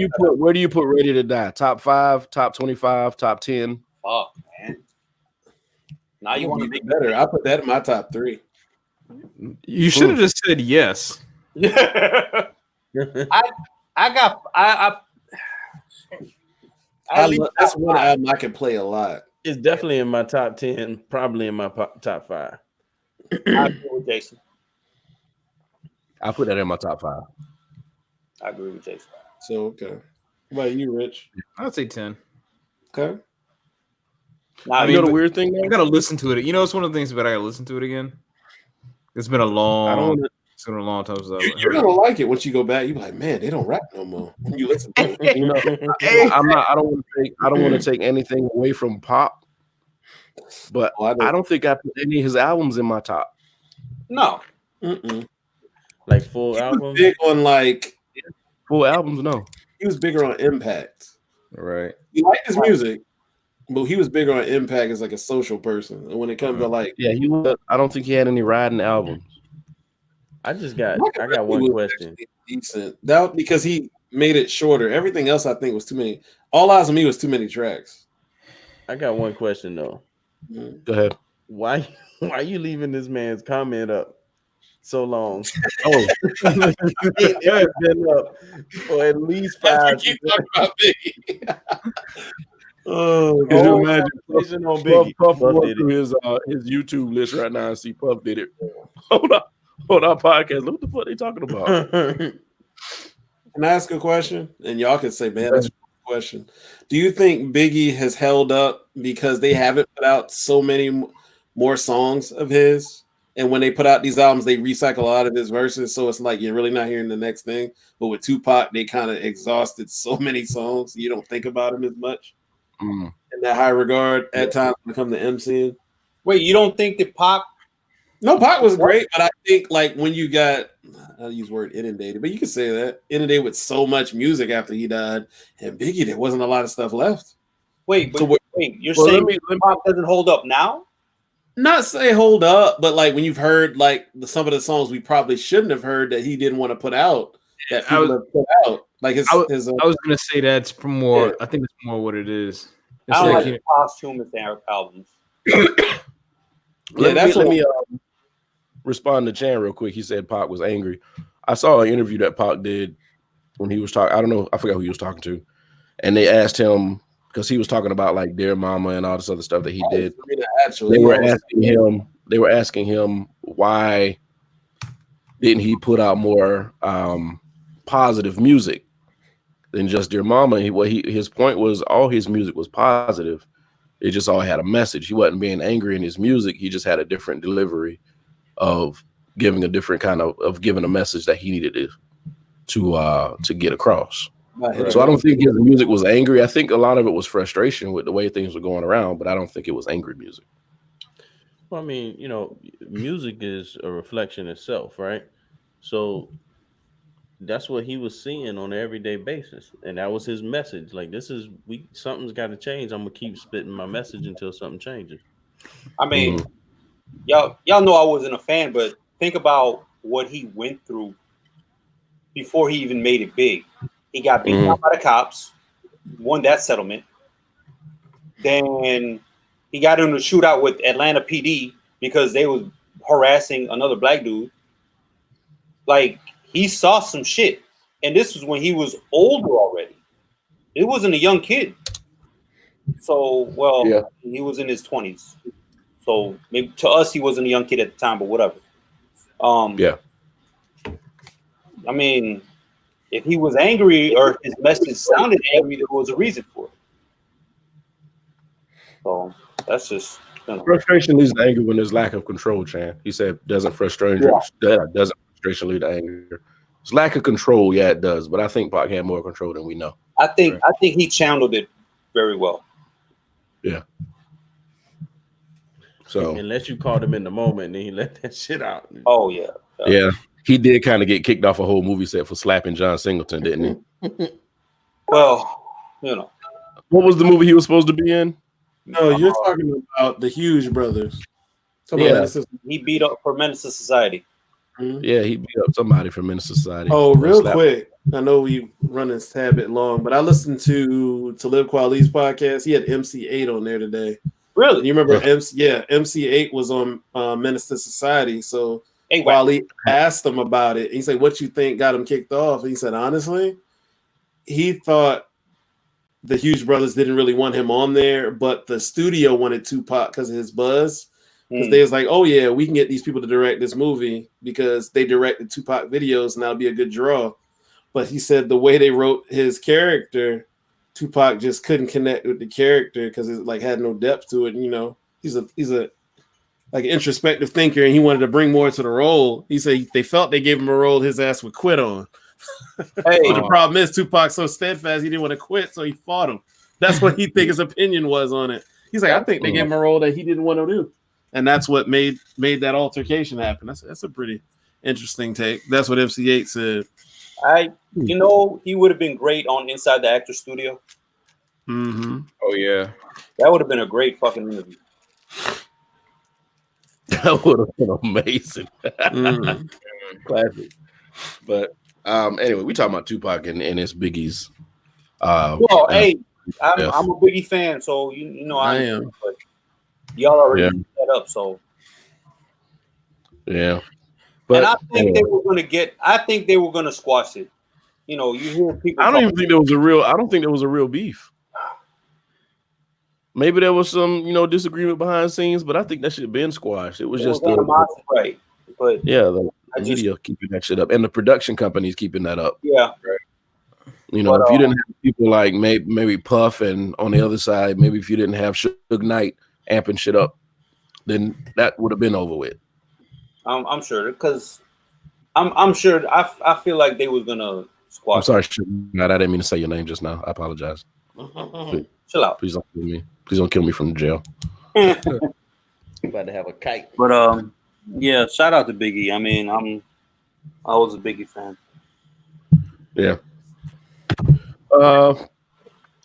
you put Ready to Die? Top 5, top 25, top 10. Fuck, man. Now you want to make better. I put that in my top 3. You should have just said yes. I that's one album I can play a lot. It's definitely in my top 10, probably in my top 5. I agree with Jason. I put that in my top 5. I agree with Jason. So okay. What about you, Rich? I'd say 10. Okay. You know the weird thing? I gotta listen to it. You know, it's one of the things, but I gotta listen to it again. It's been a long time since you're gonna like it once you go back. You're like, man, they don't rap no more. When you listen to it. You know, I don't want to take anything away from Pop, but I don't think I put any of his albums in my top. No. Like full albums. Big on like full albums. No, he was bigger on impact. Right. He liked his music, but he was bigger on impact as like a social person. And when it comes to like, he was. I don't think he had any riding albums. I got one question. Decent that because he made it shorter. Everything else I think was too many. All Eyes on Me was too many tracks. I got one question though. Go ahead. Why are you leaving this man's comment up so long? It has been up for at least 5. Keep talking about Biggie. Could you imagine Puff going through his YouTube list right now and see Puff did it on our podcast? Look what the fuck they talking about. Can I ask a question? And y'all can say, man, that's question. Do you think Biggie has held up because they haven't put out so many more songs of his? And when they put out these albums, they recycle a lot of his verses. So it's like you're really not hearing the next thing. But with Tupac, they kind of exhausted so many songs. You don't think about him as much in that high regard at times when it comes to MCing. Wait, you don't think that Pac? No, Pac was great. But I think like when you got, I'll use the word inundated, but you can say that. Inundated with so much music after he died. And Biggie, there wasn't a lot of stuff left. Wait, you're saying Pac doesn't hold up now? Not say hold up, but like when you've heard like some of the songs we probably shouldn't have heard that he didn't want to put out, that people have put out. Like I was gonna say that's more. Yeah. I think it's more what it is. It's I don't like posthumous albums. Let me respond to Chan real quick. He said Pac was angry. I saw an interview that Pac did when he was talking. I don't know. I forgot who he was talking to, and they asked him. Because he was talking about like Dear Mama and all this other stuff that he did. They were asking him why didn't he put out more positive music than just Dear Mama. His point was all his music was positive. It just all had a message. He wasn't being angry in his music. He just had a different delivery of giving a different kind of giving a message that he needed to get across. So I don't think his music was angry. I think a lot of it was frustration with the way things were going around, but I don't think it was angry music. Well, I mean, music is a reflection itself, right? So that's what he was seeing on an everyday basis, and that was his message. Like, something's got to change. I'm gonna keep spitting my message until something changes. I mean, y'all know I wasn't a fan, but think about what he went through before he even made it big. He got beaten up by the cops, won that settlement. Then he got into a shootout with Atlanta PD because they was harassing another black dude. Like, he saw some shit. And this was when he was older already. It wasn't a young kid. So, he was in his 20s. So maybe to us, he wasn't a young kid at the time, but whatever. I mean, if he was angry or if his message sounded angry, there was a reason for it. So that's just frustration leads to anger when there's lack of control. Chan, he said, doesn't frustration lead to anger? It's lack of control. Yeah, it does. But I think Pac had more control than we know. I think he channeled it very well. Yeah. So unless you caught him in the moment, then he let that shit out. Oh yeah. Yeah. He did kind of get kicked off a whole movie set for slapping John Singleton, didn't he? Well, what was the movie he was supposed to be in? No, you're talking about the Hughes brothers. He beat up for Menace to Society. Mm-hmm. Yeah, he beat up somebody from Menace to Society. Oh, real quick. I know we run this tad bit long, but I listened to Talib Kweli's podcast. He had MC8 on there today. Really? And you remember MC8 was on Menace to Society. So Kweli asked him about it. He said, "What you think got him kicked off?" And he said, honestly, he thought the Hughes brothers didn't really want him on there, but the studio wanted Tupac because of his buzz. Because they was like, "Oh yeah, we can get these people to direct this movie because they directed Tupac videos, and that'll be a good draw." But he said the way they wrote his character, Tupac just couldn't connect with the character because it like had no depth to it. He's a like an introspective thinker, and he wanted to bring more to the role. He said they felt they gave him a role his ass would quit on. But the problem is Tupac's so steadfast, he didn't want to quit, so he fought him. That's what he think his opinion was on it. He's like, I think they gave him a role that he didn't want to do, and that's what made that altercation happen. That's a pretty interesting take. That's what MC8 said. He would have been great on Inside the Actors Studio. Mm-hmm. Oh yeah, that would have been a great fucking interview. That would have been amazing. Classic. But anyway, we talking about Tupac and his Biggie's. I'm a Biggie fan, so I am. But y'all already set up, so yeah. But and I think they were going to squash it. You hear people. I don't think there was a real beef. Maybe there was some, disagreement behind the scenes, but I think that should have been squashed. It was just right. But the media keeping that shit up, and the production companies keeping that up. Yeah. Right. You know, if you didn't have people like maybe Puff, and on the other side, maybe if you didn't have Suge Knight amping shit up, then that would have been over with. I'm sure, because I'm sure. I feel like they was gonna squash. I'm sorry, Suge Knight. I didn't mean to say your name just now. I apologize. Chill out. Please don't kill me. Please don't kill me from the jail. About to have a kite. But yeah, shout out to Biggie. I mean, I was a Biggie fan. Yeah. All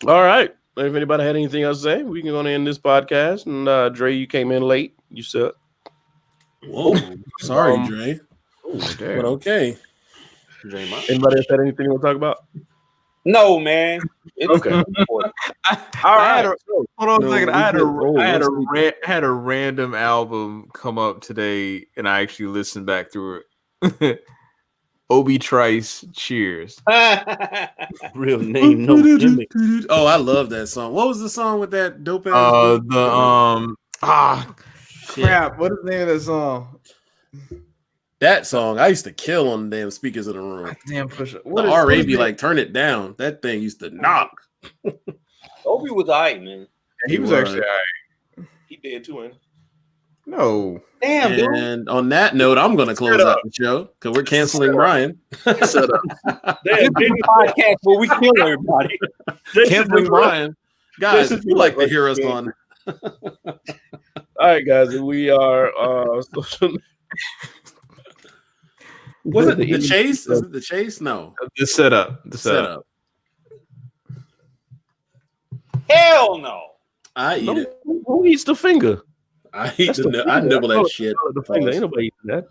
right. If anybody had anything else to say, we can go on end this podcast. And Dre, you came in late. You suck. Whoa. Sorry, Dre. But okay. Anybody else had anything you want to talk about? No, man. Okay. Hold on a second. I had a random album come up today, and I actually listened back through it. Obi Trice, Cheers. Real name, no gimmick. Oh, I love that song. What was the song with that dope ass? Crap. What is the name of that song? That song, I used to kill on the damn speakers in the room. Damn, push it. The RA be like, turn it down. That thing used to knock. Obi was alright, man. He was actually alright. He did too, man. No. Damn, dude. And on that note, I'm going to close out the show because we're canceling Brian. Shut up. This is a podcast where we kill everybody. Canceling Brian. Guys, if you like to hear us on. All right, guys. We are social. Was it the chase? Is it the chase? No. The setup. The Setup. Hell no. I eat it. Who eats the finger? I nibble that shit. The finger. Ain't nobody eating that.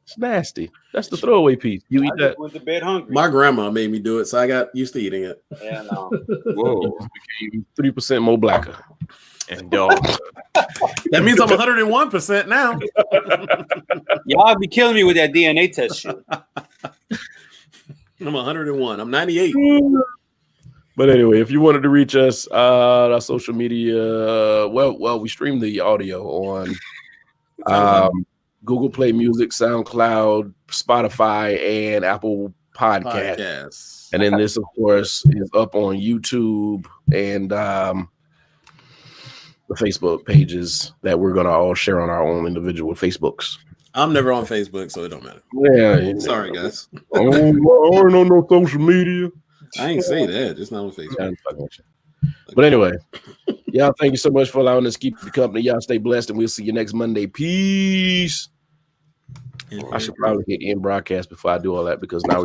It's nasty. That's the throwaway piece. You eat that? Went to bed hungry. My grandma made me do it, so I got used to eating it. Yeah, no. Whoa. 3% more blacker. And dog. That means I'm 101% now. Y'all be killing me with that DNA test shit. I'm 101. I'm 98. But anyway, if you wanted to reach us, our social media, we stream the audio on Google Play Music, SoundCloud, Spotify, and Apple Podcasts. And then this, of course, is up on YouTube and the Facebook pages that we're going to all share on our own individual Facebooks. I'm never on Facebook, so it don't matter. Yeah. Sorry, guys. I ain't on no social media. I ain't say that. It's not on Facebook. But anyway, y'all, thank you so much for allowing us to keep the company. Y'all stay blessed, and we'll see you next Monday. Peace. I should probably hit end broadcast before I do all that because now we're